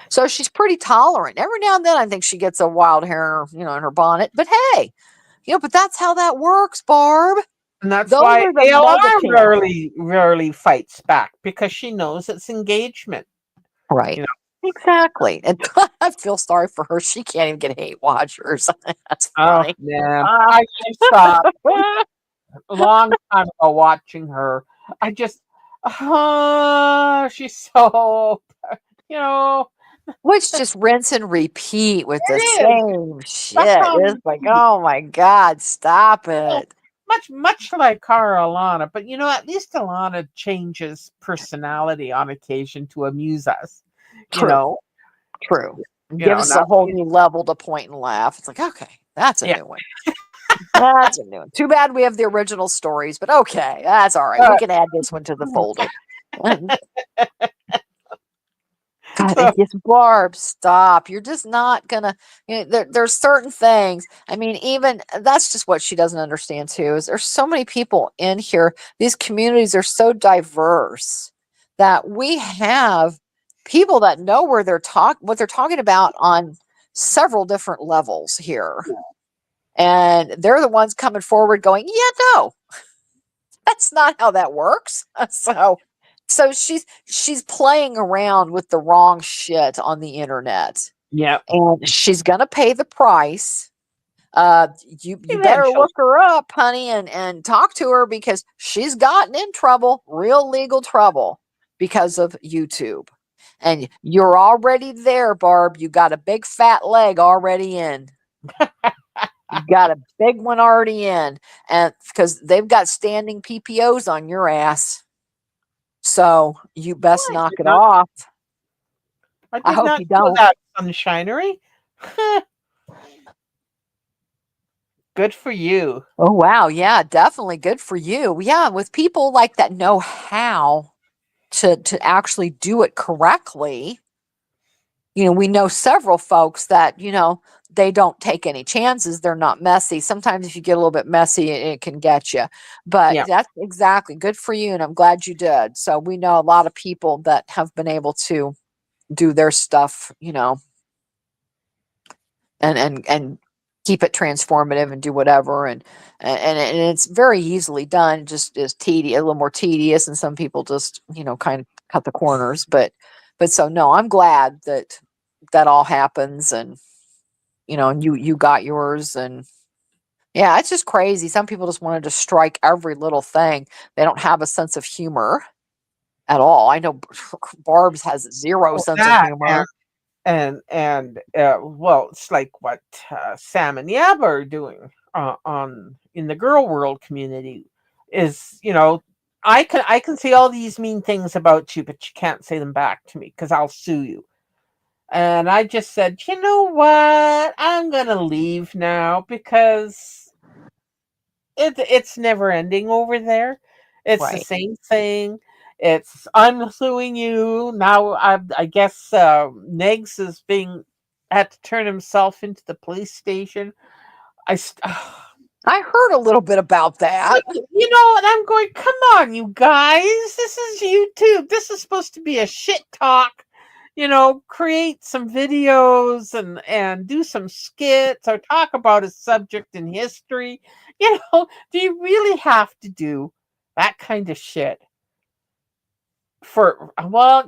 So she's pretty tolerant. Every now and then, I think she gets a wild hair, in her bonnet. But hey, but that's how that works, Barb. And that's Those why are the mega ALR channels. rarely fights back, because she knows it's engagement. Right. You know. Exactly. And I feel sorry for her. She can't even get hate watchers. That's Oh funny. man, I should stop a long time ago watching her. I just, she's so, you know, Which just rinse and repeat with the it is. same shit. That's how It's like, oh my God, stop it. much like Cara Alana, but at least Alana changes personality on occasion to amuse us. You True. know, True. Give us a not whole new level to point and laugh. It's like, okay, that's a yeah. new one. That's a new one. Too bad we have the original stories, but okay, that's all right. We can add this one to the folder. God, So, it's Barb, stop. You're just not gonna, there's certain things. I mean, even that's just what she doesn't understand too, is there's so many people in here. These communities are so diverse that we have people that know what they're talking about on several different levels here. And they're the ones coming forward going, yeah, no, that's not how that works. So she's playing around with the wrong shit on the internet. Yeah. and she's gonna pay the price. You better Eventually. look her up, honey, and talk to her because she's gotten in trouble, real legal trouble, because of YouTube. And you're already there, Barb. You got a big fat leg already in. You got a big one already in, and because they've got standing PPOs on your ass, so you Oh, best I knock did it not. off. I I did hope not you know don't. that, sunshinery. Good for you. Oh wow, yeah, definitely good for you. Yeah, with people like that know how to actually do it correctly. We know several folks that, they don't take any chances. They're not messy. Sometimes if you get a little bit messy, it can get you. But Yeah. that's exactly good for you. And I'm glad you did. So we know a lot of people that have been able to do their stuff, and keep it transformative and do whatever. And it's very easily done. It just is tedious, a little more tedious. And some people just, kind of cut the corners. But so no, I'm glad that that all happens, and you got yours. And yeah, it's just crazy. Some people just wanted to strike every little thing. They don't have a sense of humor at all. I know Barb's has zero Oh, sense of that humor. well, it's like what Sam and Yab are doing on in the girl world community is, I can say all these mean things about you, but you can't say them back to me because I'll sue you. And I just said, you know what? I'm gonna leave now because it's never ending over there. It's the Right. same thing. It's I'm suing you now. I guess Negs is being had to turn himself into the police station. I st- I heard a little bit about that. and I'm going, come on, you guys. This is YouTube. This is supposed to be a shit talk. Create some videos and do some skits or talk about a subject in history. Do you really have to do that kind of shit? Well,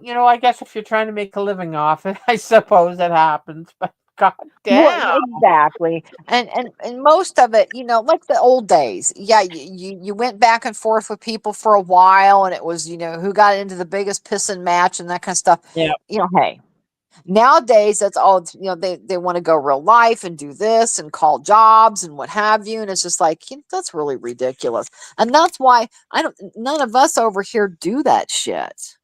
I guess if you're trying to make a living off it, I suppose it happens, but god Well, damn. exactly. And most of it, like the old days. Yeah, you went back and forth with people for a while, and it was, who got into the biggest pissing match and that kind of stuff. Yeah. Hey, nowadays that's all, they want to go real life and do this and call jobs and what have you. And it's just like, that's really ridiculous. And that's why none of us over here do that shit.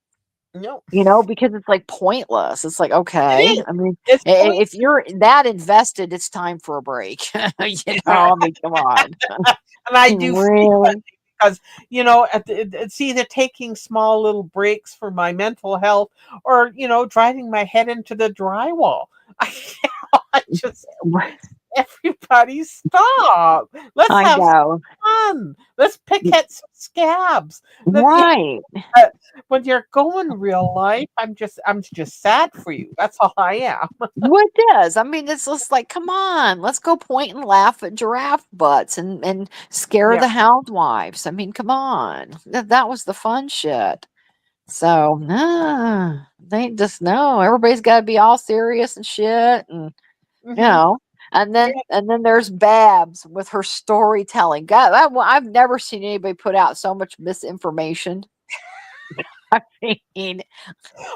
No. Because it's like pointless. It's like, It okay. is. I mean, It's point. if you're that invested, it's time for a break. I mean, come on. And I do Really? frequently because it's either taking small little breaks for my mental health or driving my head into the drywall. I just everybody stop. Let's I have some know. fun. Let's pick at some scabs. Right. Uh, when you're going real life, I'm just sad for you. That's all I am. What does? I mean, it's just like, come on, let's go point and laugh at giraffe butts and scare Yeah. the housewives. I mean, come on. That was the fun shit. So, nah, they just no. Everybody's got to be all serious and shit, and you Hmm. know. And then there's Babs with her storytelling. God, I've never seen anybody put out so much misinformation. I mean,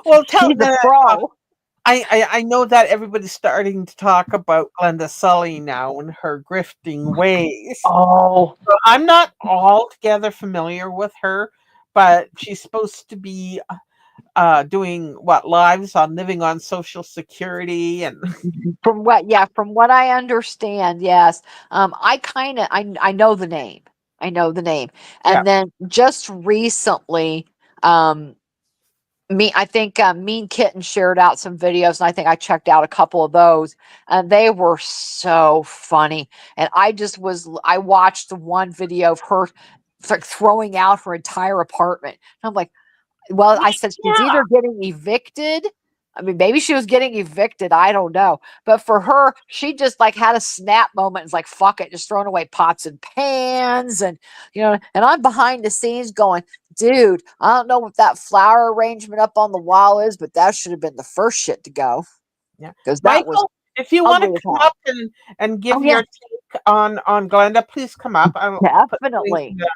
Well, she's a pro. I know that everybody's starting to talk about Glenda Sully now and her grifting ways. Oh, So I'm not altogether familiar with her, but she's supposed to be doing what lives on living on Social Security and from what I understand, yes. I know the name. I know the name. yeah, And then just recently, um, I think Mean Kitten shared out some videos, and I think I checked out a couple of those, and they were so funny. And I watched one video of her like throwing out her entire apartment. And I'm like, well, I said she's yeah. either getting evicted. I mean, maybe she was getting evicted. I don't know. But for her, she just like had a snap moment. It's like, fuck it, just throwing away pots and pans. And I'm behind the scenes going, dude, I don't know what that flower arrangement up on the wall is, but that should have been the first shit to go. Yeah. because that was Michael, if you want ugly to as come hell. up and give Oh yeah, your take on Glenda, please come up. I'll put the link in definitely. the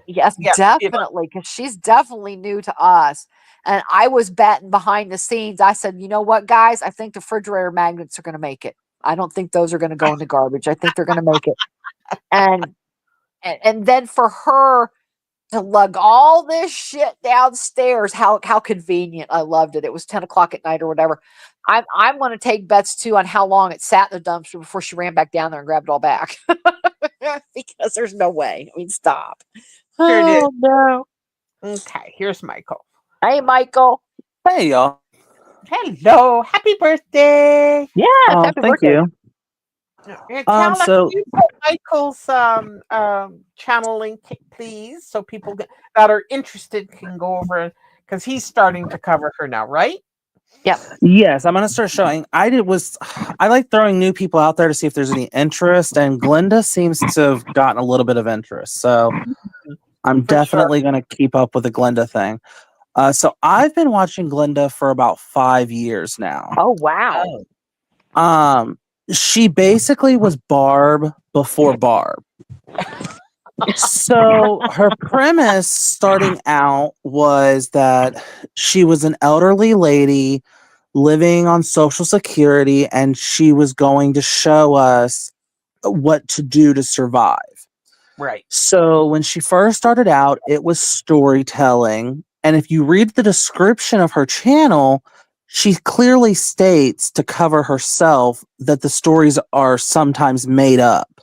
Yes, yeah. definitely, because she's definitely new to us. And I was betting behind the scenes. I said, you know what, guys? I think the refrigerator magnets are going to make it. I don't think those are going to go in the garbage. I think they're going to make it. And, and then for her to lug all this shit downstairs, how convenient. I loved it. It was 10 o'clock at night or whatever. I'm going to take bets too on how long it sat in the dumpster before she ran back down there and grabbed it all back. Because there's no way. I mean, stop. Here it is. Oh no. Okay, here's Michael. Hey, Michael. Hey, y'all. Hello, happy birthday. Yes, Oh, happy thank birthday. you. Carla, can So you put Michael's channel link, please, so people that are interested can go over because he's starting to cover her now, right? Yep. yes, I'm gonna start showing. I like throwing new people out there to see if there's any interest, and Glenda seems to have gotten a little bit of interest. So I'm For sure. definitely gonna keep up with the Glenda thing. So I've been watching Glenda for about 5 years now. Oh wow. She basically was Barb before Barb. So her premise starting out was that she was an elderly lady living on Social Security and she was going to show us what to do to survive. Right. So when she first started out, it was storytelling. And if you read the description of her channel, she clearly states to cover herself that the stories are sometimes made up.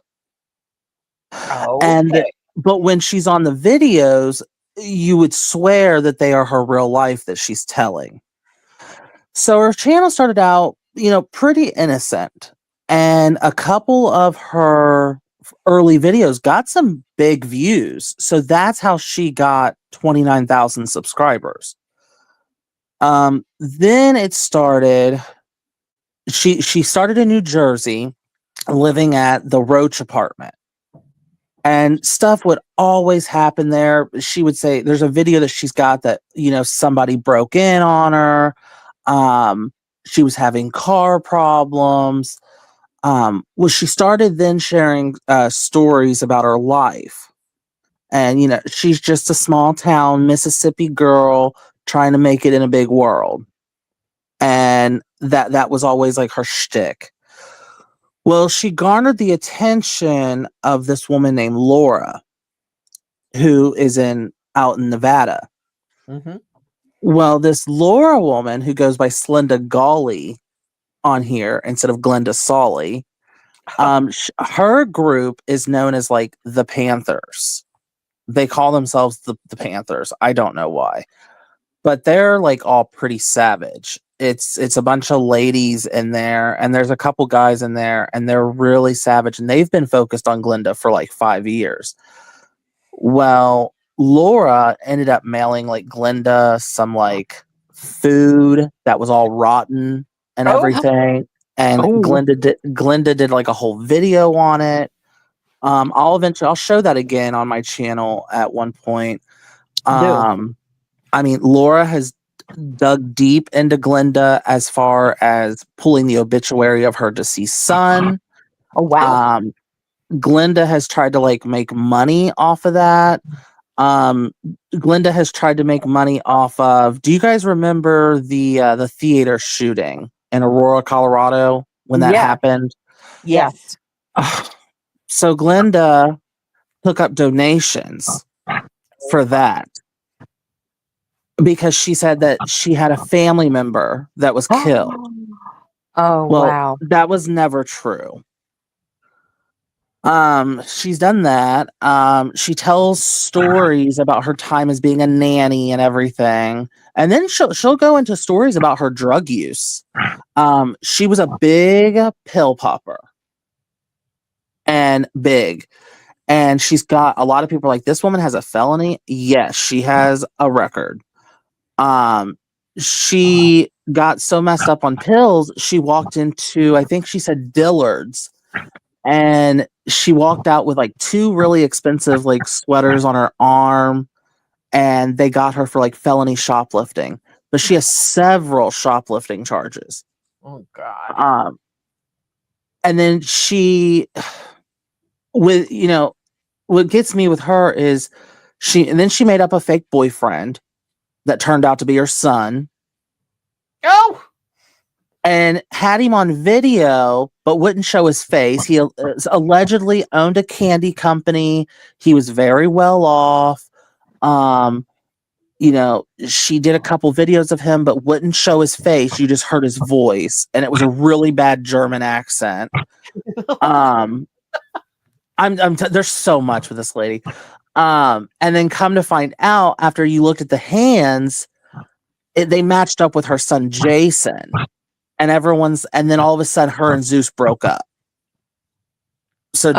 And Okay. but when she's on the videos, you would swear that they are her real life that she's telling. So her channel started out, pretty innocent. And a couple of her early videos got some big views. So that's how she got 29,000 subscribers. Then it started she started in New Jersey living at the Roach apartment. And stuff would always happen there. She would say there's a video that she's got that, somebody broke in on her. She was having car problems. Well, she started then sharing stories about her life. And, she's just a small town Mississippi girl trying to make it in a big world. And that was always like her shtick. Well, she garnered the attention of this woman named Laura, who is out in Nevada. Mm-hmm. Well, this Laura woman who goes by Slenda Golly on here instead of Glenda Solly, her group is known as like the Panthers. They call themselves the Panthers. I don't know why, but they're like all pretty savage. It's a bunch of ladies in there, and there's a couple guys in there, and they're really savage, and they've been focused on Glenda for like 5 years. Well, Laura ended up mailing like Glenda some like food that was all rotten and Oh. everything. And Oh. Glenda did like a whole video on it. I'll show that again on my channel at one point. I mean, Laura has dug deep into Glenda as far as pulling the obituary of her deceased son. Oh wow. Glenda has tried to like make money off of that. Glenda has tried to make money off of. Do you guys remember the theater shooting in Aurora, Colorado, when that happened? Yes. So Glenda took up donations for that because she said that she had a family member that was killed. Oh Well, wow. that was never true. She's done that. She tells stories about her time as being a nanny and everything. And then she'll go into stories about her drug use. She was a big pill popper. And big. And she's got a lot of people are like, this woman has a felony. Yes, she has a record. She got so messed up on pills, she walked into, I think she said Dillard's. And she walked out with like 2 really expensive like sweaters on her arm, and they got her for like felony shoplifting. But she has several shoplifting charges. Oh God. And then she, with what gets me with her is she made up a fake boyfriend that turned out to be her son Oh. and had him on video, but wouldn't show his face. He allegedly owned a candy company. He was very well off. She did a couple videos of him, but wouldn't show his face. You just heard his voice, and it was a really bad German accent. There's so much with this lady. And then come to find out, after you looked at the hands, they matched up with her son Jason, and then all of a sudden, her and Zeus broke up. So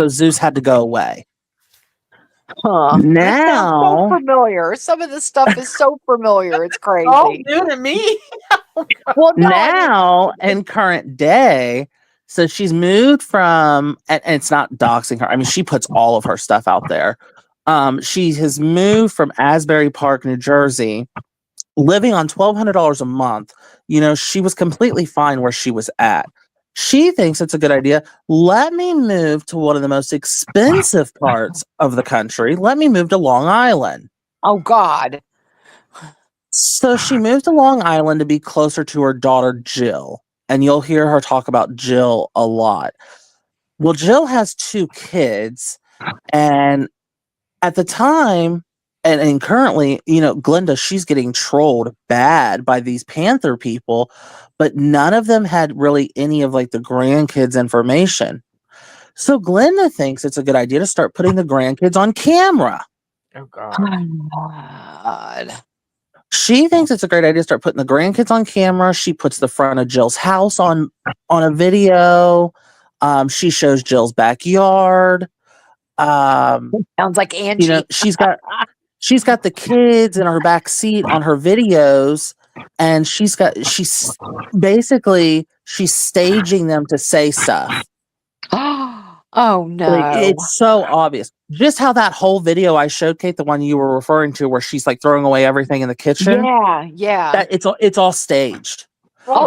Zeus had to go away. Huh. Now, so familiar. Some of this stuff is so familiar. It's crazy. Oh, new to me. Well, no, now in current day, so she's moved from, and it's not doxing her. I mean, she puts all of her stuff out there. She has moved from Asbury Park, New Jersey, living on $1,200 a month. She was completely fine where she was at. She thinks it's a good idea. Let me move to one of the most expensive parts of the country. Let me move to Long Island. Oh, God. So she moved to Long Island to be closer to her daughter, Jill. And you'll hear her talk about Jill a lot. Well, Jill has 2 kids. And at the time, and currently, Glenda, she's getting trolled bad by these Panther people, but none of them had really any of like the grandkids information. So Glenda thinks it's a good idea to start putting the grandkids on camera. Oh God. God. She thinks it's a great idea to start putting the grandkids on camera. She puts the front of Jill's house on a video. She shows Jill's backyard. Sounds like Angie. She's got the kids in her back seat on her videos, and she's staging them to say stuff. Oh no. It's so obvious. Just how that whole video I showed, Kate, the one you were referring to where she's like throwing away everything in the kitchen. Yeah. That it's all staged.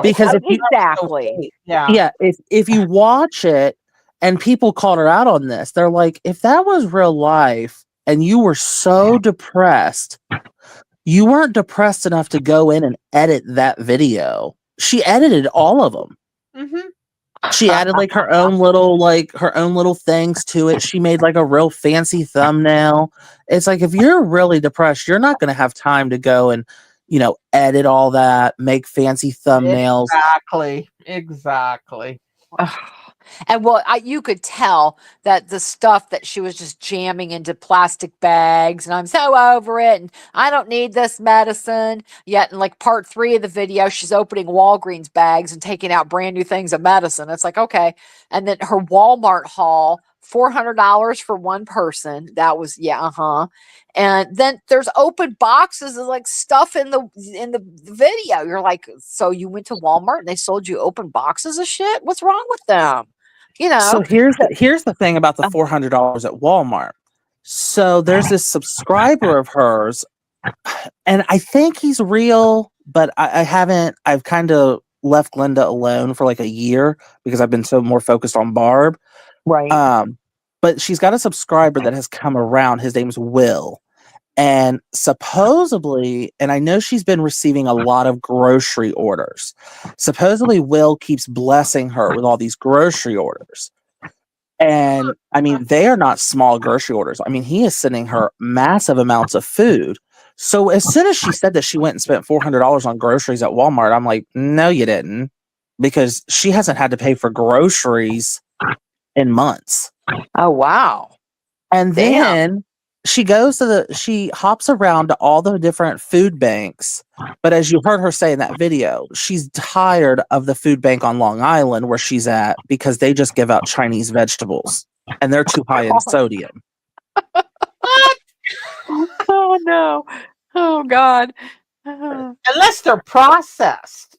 Because exactly. If you watch it and people called her out on this, they're like, if that was real life and you were so depressed, you weren't depressed enough to go in and edit that video. She edited all of them. Mm-hmm. She added like her own little things to it. She made like a real fancy thumbnail. It's like, if you're really depressed, you're not going to have time to go and, edit all that, make fancy thumbnails. Exactly. And you could tell that the stuff that she was just jamming into plastic bags, and I'm so over it, and I don't need this medicine. Yet in like part 3 of the video, she's opening Walgreens bags and taking out brand new things of medicine. It's like, okay. And then her Walmart haul, $400 for one person. That was, And then there's open boxes of like stuff in the video. You're like, so you went to Walmart and they sold you open boxes of shit? What's wrong with them? So here's the thing about the $400 at Walmart. So there's this subscriber of hers, and I think he's real, but I've kind of left Glenda alone for like a year because I've been so more focused on Barb. Right. But she's got a subscriber that has come around. His name's Will. And supposedly, and I know she's been receiving a lot of grocery orders. Supposedly, Will keeps blessing her with all these grocery orders. And I mean, they are not small grocery orders. I mean, he is sending her massive amounts of food. So as soon as she said that she went and spent $400 on groceries at Walmart, I'm like, no, you didn't. Because she hasn't had to pay for groceries in months. Oh, wow. And then she hops around to all the different food banks. But as you heard her say in that video, she's tired of the food bank on Long Island where she's at because they just give out Chinese vegetables and they're too high in sodium. Oh, no. Oh, God. Unless they're processed.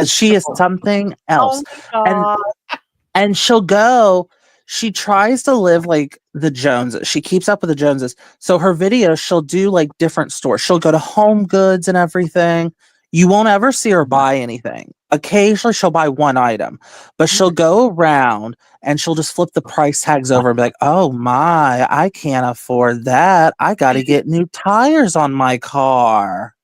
She is something else. Oh my God. And she tries to live like the Joneses. She keeps up with the Joneses. So her videos, she'll do like different stores. She'll go to Home Goods and everything. You won't ever see her buy anything. Occasionally she'll buy one item, but she'll go around and she'll just flip the price tags over and be like, oh my, I can't afford that. I got to get new tires on my car.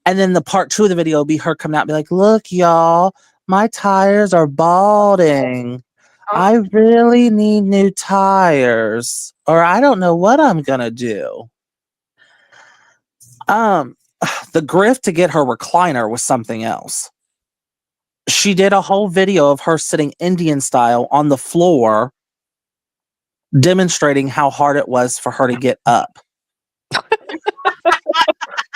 And then the part 2 of the video will be her coming out and be like, look, y'all, my tires are balding. I really need new tires, or I don't know what I'm going to do. The grift to get her recliner was something else. She did a whole video of her sitting Indian style on the floor, demonstrating how hard it was for her to get up.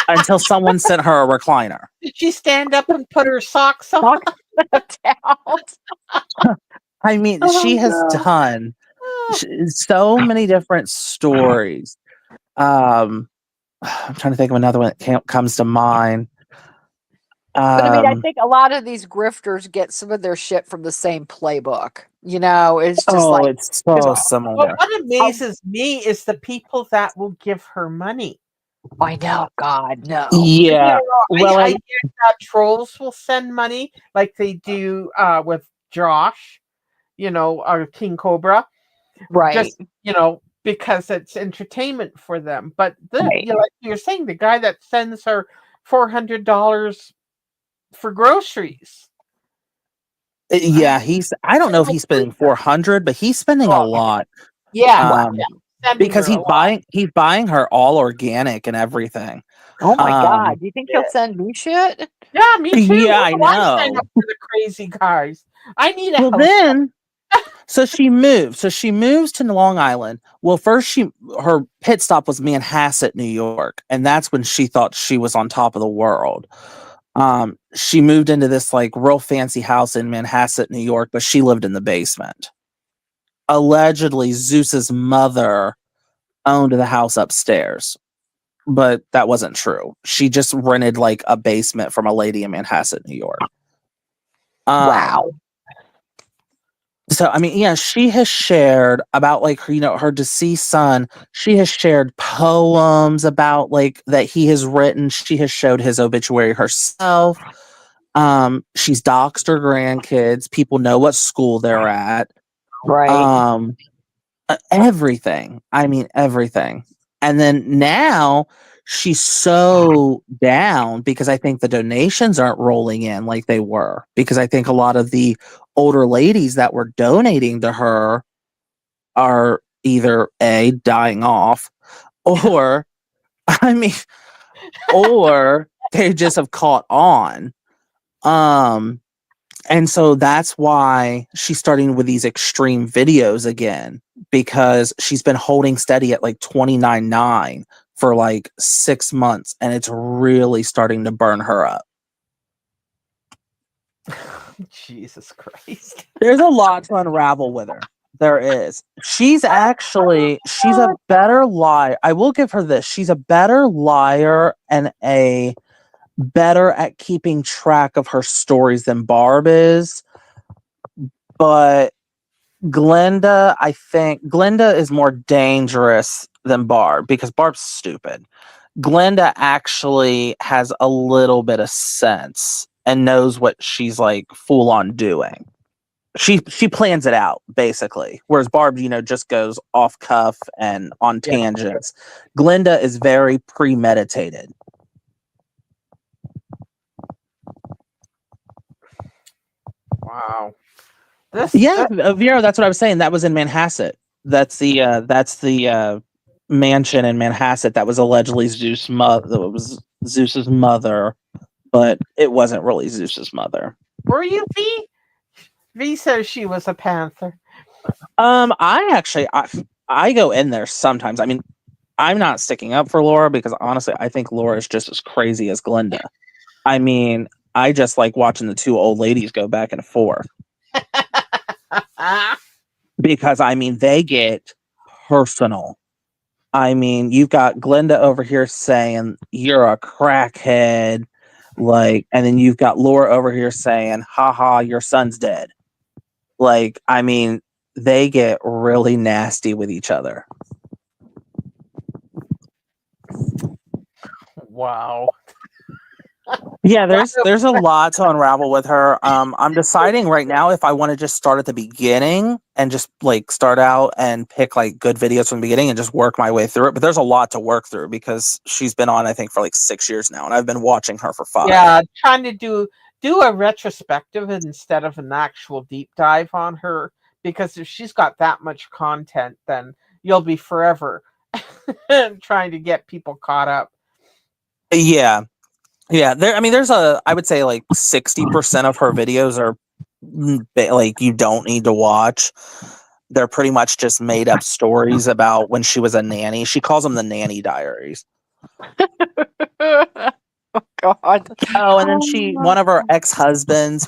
Until someone sent her a recliner. Did she stand up and put her socks on? I mean, she has done so many different stories. I'm trying to think of another one that comes to mind. But I mean, I think a lot of these grifters get some of their shit from the same playbook. You know, it's just it's so similar. Well, what amazes me is the people that will give her money. I know, God, no. Yeah. Well, I hear that trolls will send money like they do with Josh, King Cobra. Right. Just, because it's entertainment for them. But like you're saying, the guy that sends her $400 for groceries. Yeah, I don't know if he's spending 400, but he's spending a lot. Yeah. Because he's buying her all organic and everything. Oh my God. Do you think he'll send me shit? Yeah, me too. Yeah, I know. Sign up for the crazy guys. I need a Well, then, so she moves. So she moves to Long Island. Well, first her pit stop was Manhasset, New York, and that's when she thought she was on top of the world. She moved into this like real fancy house in Manhasset, New York, but she lived in the basement. Allegedly, Zeus's mother owned the house upstairs, but that wasn't true. She just rented like a basement from a lady in Manhasset, New York. Wow. So, I mean, yeah, she has shared about like her deceased son. She has shared poems about like that he has written. She has showed his obituary herself. She's doxed her grandkids. People know what school they're at. Right. Everything. I mean, everything. And then now she's so down because I think the donations aren't rolling in like they were. Because I think a lot of the older ladies that were donating to her are either A, dying off, or, I mean, or they just have caught on. And so that's why she's starting with these extreme videos again, because she's been holding steady at like 29.9 for like 6 months, and it's really starting to burn her up. Jesus Christ. There's a lot to unravel with her. There is. She's a better liar. I will give her this. She's a better liar and a better at keeping track of her stories than Barb is. But Glenda is more dangerous than Barb because Barb's stupid. Glenda actually has a little bit of sense and knows what she's like full on doing. She plans it out basically, whereas Barb, just goes off cuff and on tangents. Glenda is very premeditated. Wow. Vera, that's what I was saying. That was in Manhasset. That's the mansion in Manhasset that was allegedly Zeus's mother. It was Zeus's mother, but it wasn't really Zeus's mother. Were you V? V says she was a panther. I go in there sometimes. I mean, I'm not sticking up for Laura because honestly, I think Laura is just as crazy as Glenda. I mean, I just like watching the two old ladies go back and forth. Because I mean, they get personal. I mean, you've got Glenda over here saying you're a crackhead, and then you've got Laura over here saying, haha, your son's dead. I mean, they get really nasty with each other. Wow. Yeah, there's a lot to unravel with her. I'm deciding right now if I want to just start at the beginning and just like start out and pick like good videos from the beginning and just work my way through it. But there's a lot to work through because she's been on, I think, for like 6 years now, and I've been watching her for 5. Yeah, trying to do a retrospective instead of an actual deep dive on her, because if she's got that much content, then you'll be forever trying to get people caught up. Yeah, yeah. There's I would say like 60% of her videos are like you don't need to watch. They're pretty much just made up stories about when she was a nanny. She calls them the nanny diaries. Oh God. Oh, and then one of her ex-husbands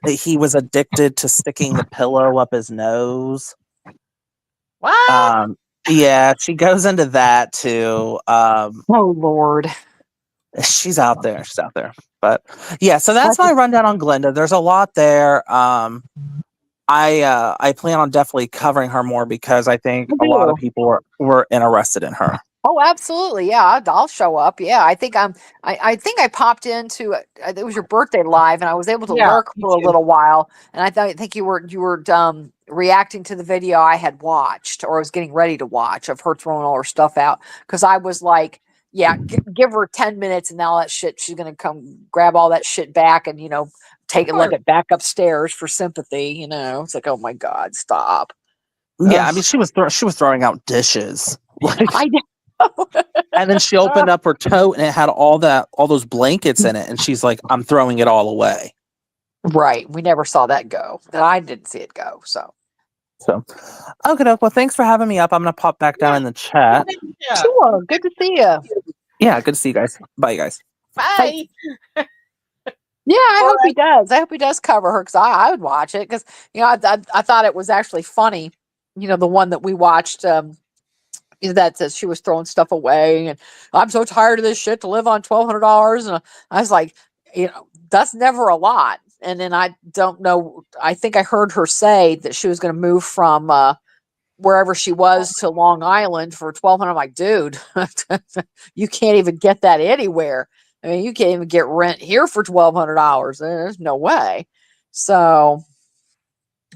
he was addicted to sticking the pillow up his nose. What? Yeah, she goes into that too. Oh Lord. She's out there. But yeah, so that's my rundown on Glenda. There's a lot there. I plan on definitely covering her more because I think a lot of people were interested in her. Oh, absolutely. Yeah, I'll show up. Yeah, I think I think I popped into it was your birthday live, and I was able to Yeah, lurk me for a too. little while. And I think you were reacting to the video I had watched, or I was getting ready to watch, of her throwing all her stuff out, because I was like, yeah, give her 10 minutes, and all that shit, she's gonna come grab all that shit back, and take it, let it back upstairs for sympathy. It's like, oh my God, stop. Yeah, Ugh. I mean, she was throwing out dishes. I know. And then she opened up her tote and it had all those blankets in it, and she's like, "I'm throwing it all away." Right. We never saw that go. And I didn't see it go. So Okay, well, thanks for having me up. I'm gonna pop back down in the chat. Yeah. sure. Good to see you. Yeah, good to see you guys. Bye, guys. Bye. Yeah, I hope he does. I hope he does cover her, because I would watch it, because I thought it was actually funny. The one that we watched, that says she was throwing stuff away, and I'm so tired of this shit to live on $1,200, and I was like, that's never a lot. And then I don't know. I think I heard her say that she was going to move from wherever she was to Long Island for $1,200. I'm like, dude, you can't even get that anywhere. I mean, you can't even get rent here for $1,200. There's no way. So,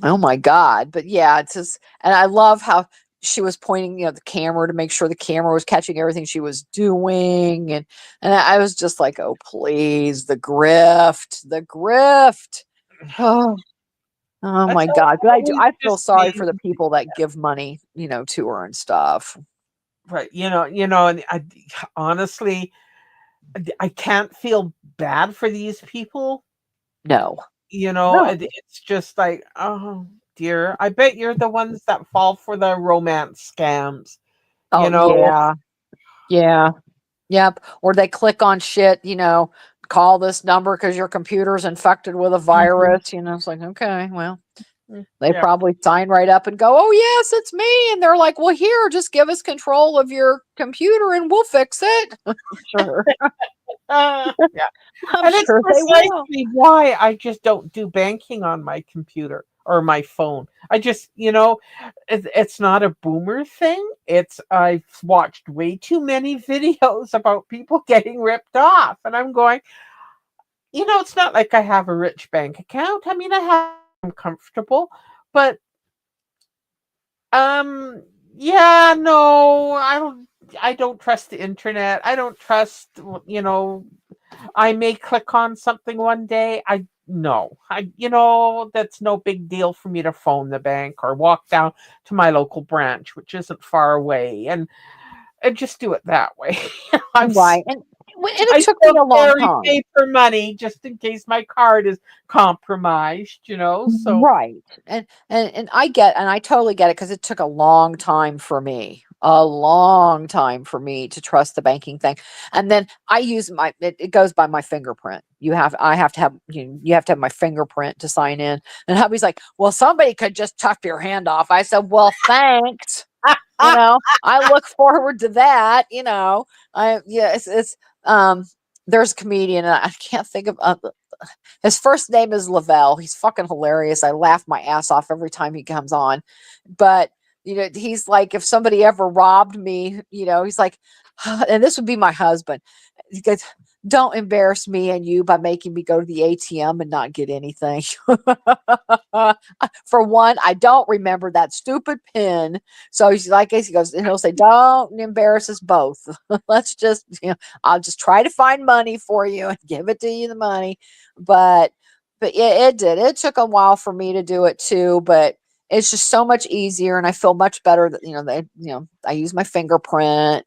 oh my God. But yeah, it's just, and I love how she was pointing, the camera to make sure the camera was catching everything she was doing. And I was just like, oh, please, the grift. Oh, oh my God. But I feel sorry for the people that give money, to her and stuff. Right. And honestly, I can't feel bad for these people. No. It's just like, oh dear, I bet you're the ones that fall for the romance scams. Oh, yeah. Yep. Or they click on shit, call this number because your computer's infected with a virus. It's like, okay, well, they probably sign right up and go, oh, yes, it's me. And they're like, well, here, just give us control of your computer and we'll fix it. Sure. Yeah. I'm And it's sure they will. precisely why I just don't do banking on my computer or my phone. I just, it's not a boomer thing. I've watched way too many videos about people getting ripped off. And I'm going, it's not like I have a rich bank account. I mean, I'm comfortable, but yeah, no, I don't trust the internet. I don't trust, I may click on something one day. That's no big deal for me to phone the bank or walk down to my local branch, which isn't far away, and just do it that way. Right. And it took me a long time. Paper money just in case my card is compromised, so. Right. And I totally get it, because it took a long time for me to trust the banking thing. And then I use it goes by my fingerprint. I have to have, you have to have my fingerprint to sign in. And hubby's like, well, somebody could just tuck your hand off. I said, well, thanks. I look forward to that. There's a comedian, and I can't think of his first name is Lavelle. He's fucking hilarious. I laugh my ass off every time he comes on. But he's like, if somebody ever robbed me, he's like, and this would be my husband. He goes, don't embarrass me and you by making me go to the ATM and not get anything. For one, I don't remember that stupid pin. So he's like, he goes, and he'll say, don't embarrass us both. Let's just, I'll just try to find money for you and give it to you the money. But it did. It took a while for me to do it too, but it's just so much easier and I feel much better that, I use my fingerprint.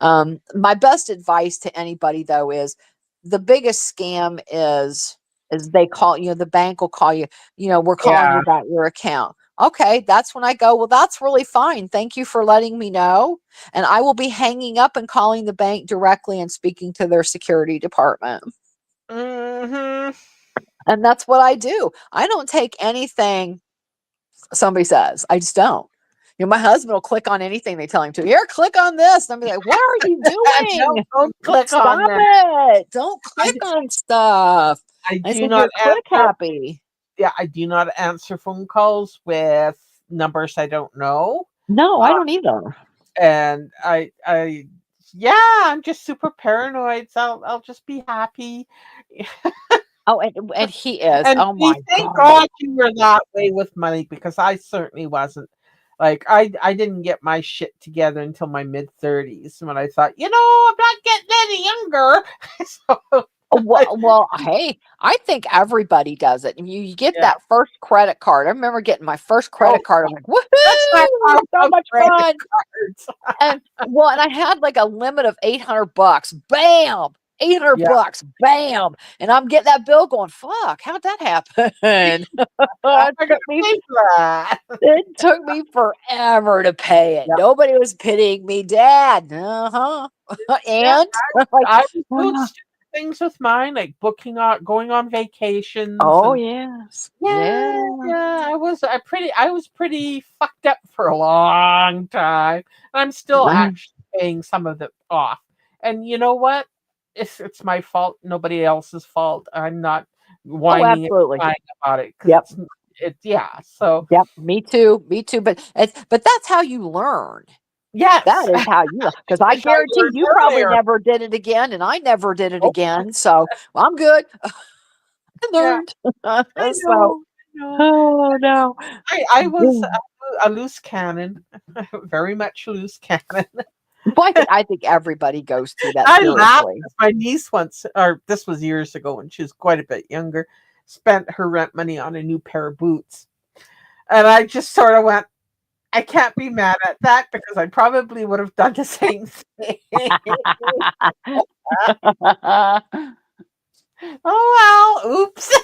My best advice to anybody though is the biggest scam is they call, the bank will call you, we're calling you Yeah. about your account. Okay, that's when I go, well, that's really fine. Thank you for letting me know. And I will be hanging up and calling the bank directly and speaking to their security department. Hmm. And that's what I do. I don't take anything somebody says. I just don't. My husband will click on anything they tell him to. Here, click on this. And I'll be like, what are you No, doing? don't click on Stop that. it. Don't click on stuff. I I do said, not you're click answer. happy. Yeah, I do not answer phone calls with numbers I don't know. No, I don't either. And yeah, I'm just super paranoid. So I'll just be happy. Oh, and he is. And Oh my thank God. God you were that way with money because I certainly wasn't. Like I didn't get my shit together until my mid-30s when I thought, I'm not getting any younger. So Well, hey, I think everybody does it. You get yeah. that first credit card. I remember getting my first credit card. I'm like, woohoo! Let's not It talk was so about much credit fun. cards. And I had like a limit of $800. Bam! 800 Yeah. bucks. Bam! And I'm getting that bill going, fuck, how'd that happen? I gotta pay for that. It took me forever to pay it. Yeah. Nobody was pitying me, Dad. Uh-huh. Yeah, And like, I was doing "Ah, stupid things with mine, like going on vacations oh and yes. yeah, Yeah. yeah. I was pretty fucked up for a long time. And I'm still actually paying some of it off. And you know what? It's my fault, nobody else's fault. I'm not Oh, whining and absolutely. crying about it because Yep. yeah. So Yep. Me too. Me too. But that's how you learn. That yes, is how you, because I I wish I guarantee learned you probably earlier. never did it again, and I never did it Oh, again. So I'm good. I yeah, learned. I So, know. I know. oh no. I was Yeah. a loose cannon, very much loose cannon. But I think everybody goes through that, I laughed seriously. because my niece once, or this was years ago when she was quite a bit younger, spent her rent money on a new pair of boots. And I just sort of went, I can't be mad at that because I probably would have done the same thing. Oh, well, oops.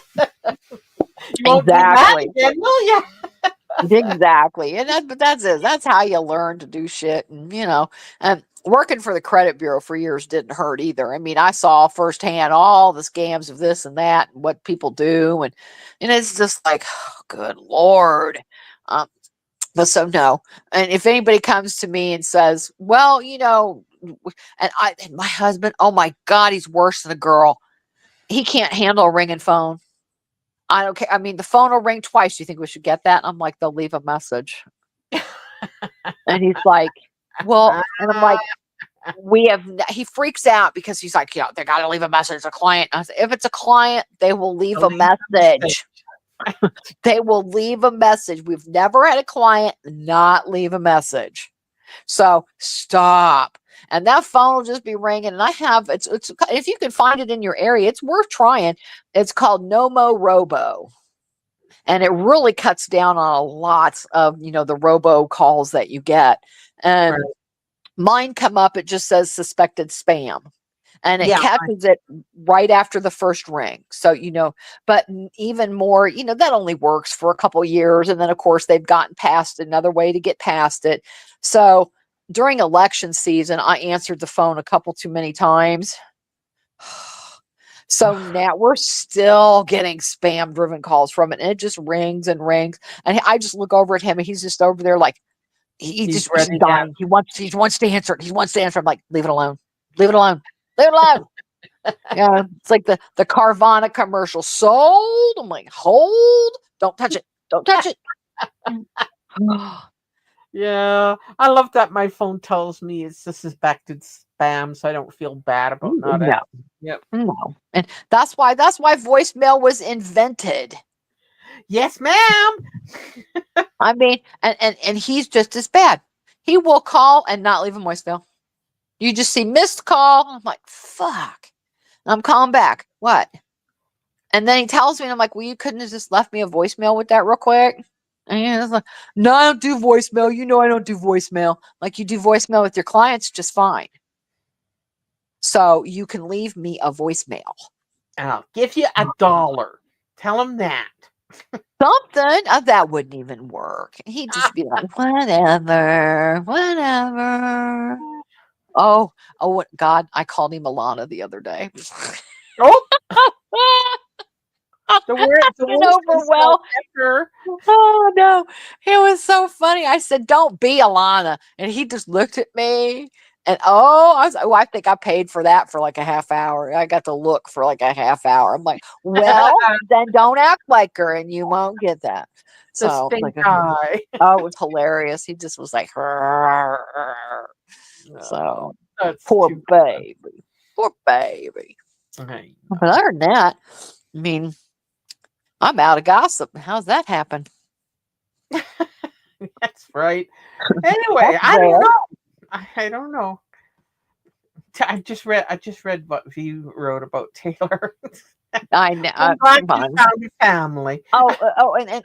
You won't do that Exactly. again, will you? Exactly. But that's it. That's how you learn to do shit. And working for the credit bureau for years didn't hurt either. I mean, I saw firsthand all the scams of this and that and what people do. And it's just like, oh, good Lord. Um, but so no. And if anybody comes to me and says, well, and my husband, oh my God, he's worse than a girl. He can't handle a ringing phone. I don't care. I mean, the phone will ring twice. Do you think we should get that? I'm like, they'll leave a message. And he's like, well, and I'm like, he freaks out because he's like, they got to leave a message. It's a client. I said, if it's a client, they will leave a message. They will leave a message. We've never had a client not leave a message. So stop. And that phone will just be ringing. And it's if you can find it in your area, it's worth trying. It's called Nomo Robo. And it really cuts down on a lot of, the robo calls that you get. And Right. mine come up, it just says suspected spam. And it Yeah. catches it right after the first ring. So, but even more, that only works for a couple years. And then, of course, they've gotten past another way to get past it. So during election season, I answered the phone a couple too many times. So now we're still getting spam driven calls from it. And it just rings and rings. And I just look over at him and he's just over there like, he's ready dying. He wants to answer it. He wants to answer. I'm like, leave it alone. Leave it alone. Leave it alone. Yeah, it's like the Carvana commercial. Sold. I'm like, hold. Don't touch it. Don't touch it. Yeah, I love that my phone tells me it's a suspected spam, so I don't feel bad about not No, answering. Yep. no. And that's why voicemail was invented. Yes, ma'am. I mean, and he's just as bad. He will call and not leave a voicemail. You just see missed call. I'm like, fuck. And I'm calling back. What? And then he tells me, and I'm like, well, you couldn't have just left me a voicemail with that real quick. And he's like, no, I don't do voicemail. You know I don't do voicemail. Like, you do voicemail with your clients just fine. So you can leave me a voicemail. I'll give you $1. Tell him that. Something that wouldn't even work. He'd just be like, whatever, whatever. Oh, God, I called him Alana the other day. Oh, the Been worst over insult well. ever. Oh no, it was so funny. I said, "Don't be Alana," and he just looked at me, and I was like, "Oh, I think I paid for that for like a half hour. I got to look for like a half hour." I'm like, "Well, then don't act like her, and you won't get that." The So, stink like, eye. oh, it was hilarious. He just was like, No, so that's poor too baby, poor baby. funny. But other than that, I mean, I'm out of gossip. How's that happen? That's right. Anyway, That's I don't there. know. I don't know. I just read what you wrote about Taylor. I know. I'm glad Come you on. found a family.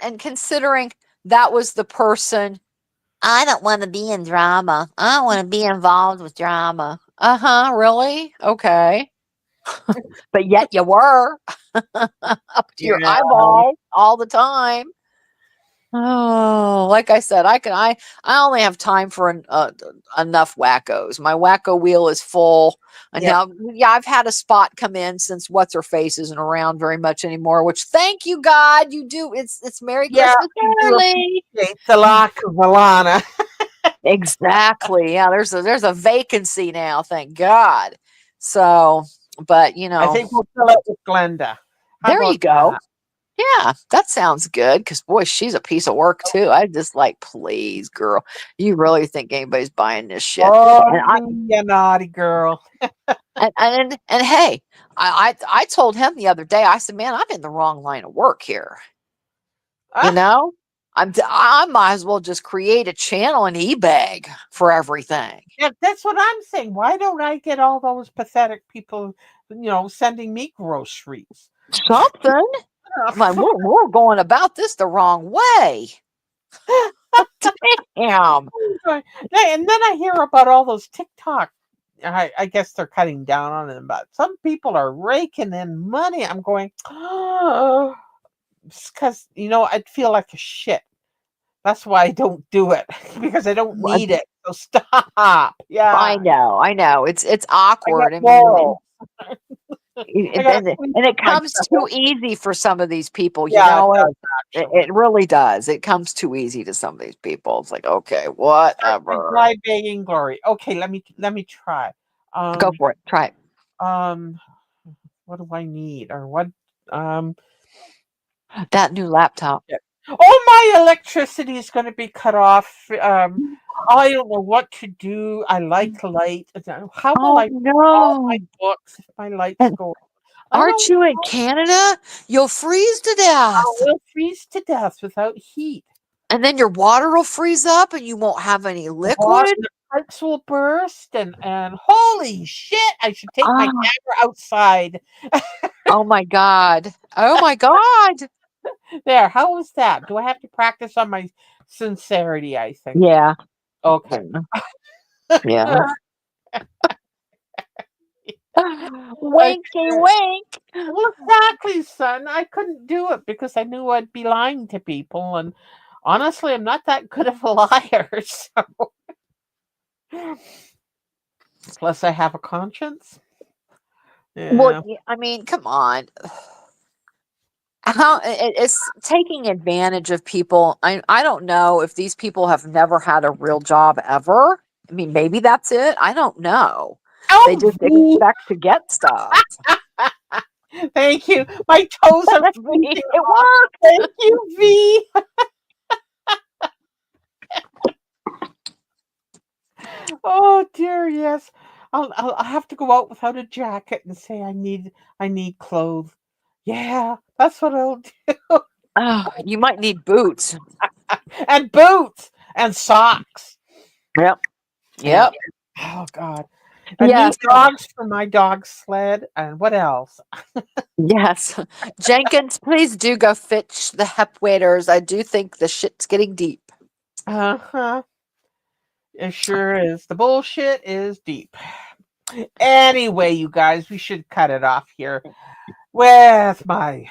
And considering that was the person, I don't want to be in drama. I don't want to be involved with drama. Really? Okay. But yet you were up to your Yeah. eyeballs all the time. Oh, like I said, I only have time for enough wackos. My wacko wheel is full. And Yeah. now, yeah, I've had a spot come in since what's her face isn't around very much anymore. Which, thank you, God, you do. It's Merry Yeah, Christmas you do early. appreciate the lack of Alana. Exactly. Yeah, there's a vacancy now. Thank God. So, but I think we'll fill it with Glenda. How there you about go. that? Yeah, that sounds good. Because boy, she's a piece of work too. I just like, please, girl, you really think anybody's buying this shit? Oh, And I you naughty girl. and hey, I told him the other day. I said, man, I'm in the wrong line of work here. You Ah, know, I might as well just create a channel and eBay for everything. yeah, that's what I'm saying. Why don't I get all those pathetic people, sending me groceries? Something. Like, we're going about this the wrong way. Damn. And then I hear about all those TikTok. I guess they're cutting down on them, but some people are raking in money. I'm going, oh, because I'd feel like a shit. That's why I don't do it because I don't need it. So stop. Yeah, I know. It's I got awkward. I mean, morals. I got to and it comes too myself. easy for some of these people. You Yeah, it know, does it actually. really does. It comes too easy to some of these people. It's like, okay, whatever. Dry begging glory. Okay, let me try. Go Um, for it. Try it. um, what do I need or what? Um, That new laptop. oh, my electricity is going to be cut off. I don't know what to do. I like light. How will Oh I read all no. my books if my lights And go? I aren't don't you in Canada? You'll freeze to death. know. We'll freeze to death without heat. And then your water will freeze up and you won't have any liquid. The pipes will burst and holy shit! I should take my Oh, camera outside. oh my God. Oh my God. There, how was that? Do I have to practice on my sincerity? I think. Yeah. Okay. Yeah. I Winky wink. Well, exactly, son. I couldn't do it because I knew I'd be lying to people, and honestly, I'm not that good of a liar. So, plus, I have a conscience. Well, Yeah. I mean, come on. How it's taking advantage of people. I don't know if these people have never had a real job ever. I mean, maybe that's it. I don't know. They Oh, just V. expect to get stuff. Thank you. My toes are freezing It off. worked. Thank you, V. Oh dear, yes. I'll have to go out without a jacket and say I need clothes. Yeah, that's what I'll do. Oh, you might need boots. And boots and socks. Yep. Yeah. Yep. Oh God. And new Yes. dogs for my dog sled. And what else? Yes. Jenkins, please do go fetch the hep waders. I do think the shit's getting deep. Uh-huh. It sure is. The bullshit is deep. Anyway, you guys, we should cut it off here with my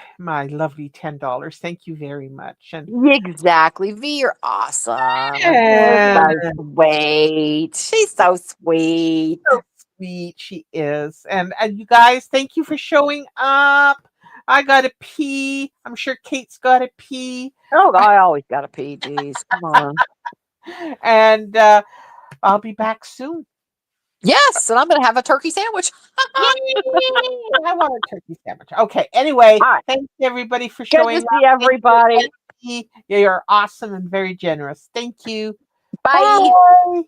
lovely $10. Thank you very much. And Exactly. V, you're awesome. You're yeah, so sweet. She's so sweet. sweet she is. And you guys, thank you for showing up. I gotta pee. I'm sure Kate's gotta pee. Oh, I always got a pee. Geez, come on. And I'll be back soon. Yes, and I'm going to have a turkey sandwich. Yay! I want a turkey sandwich. Okay. Anyway, All right. thanks everybody for Good to showing up. see everybody. You're awesome and very generous. Thank you. Bye. Bye.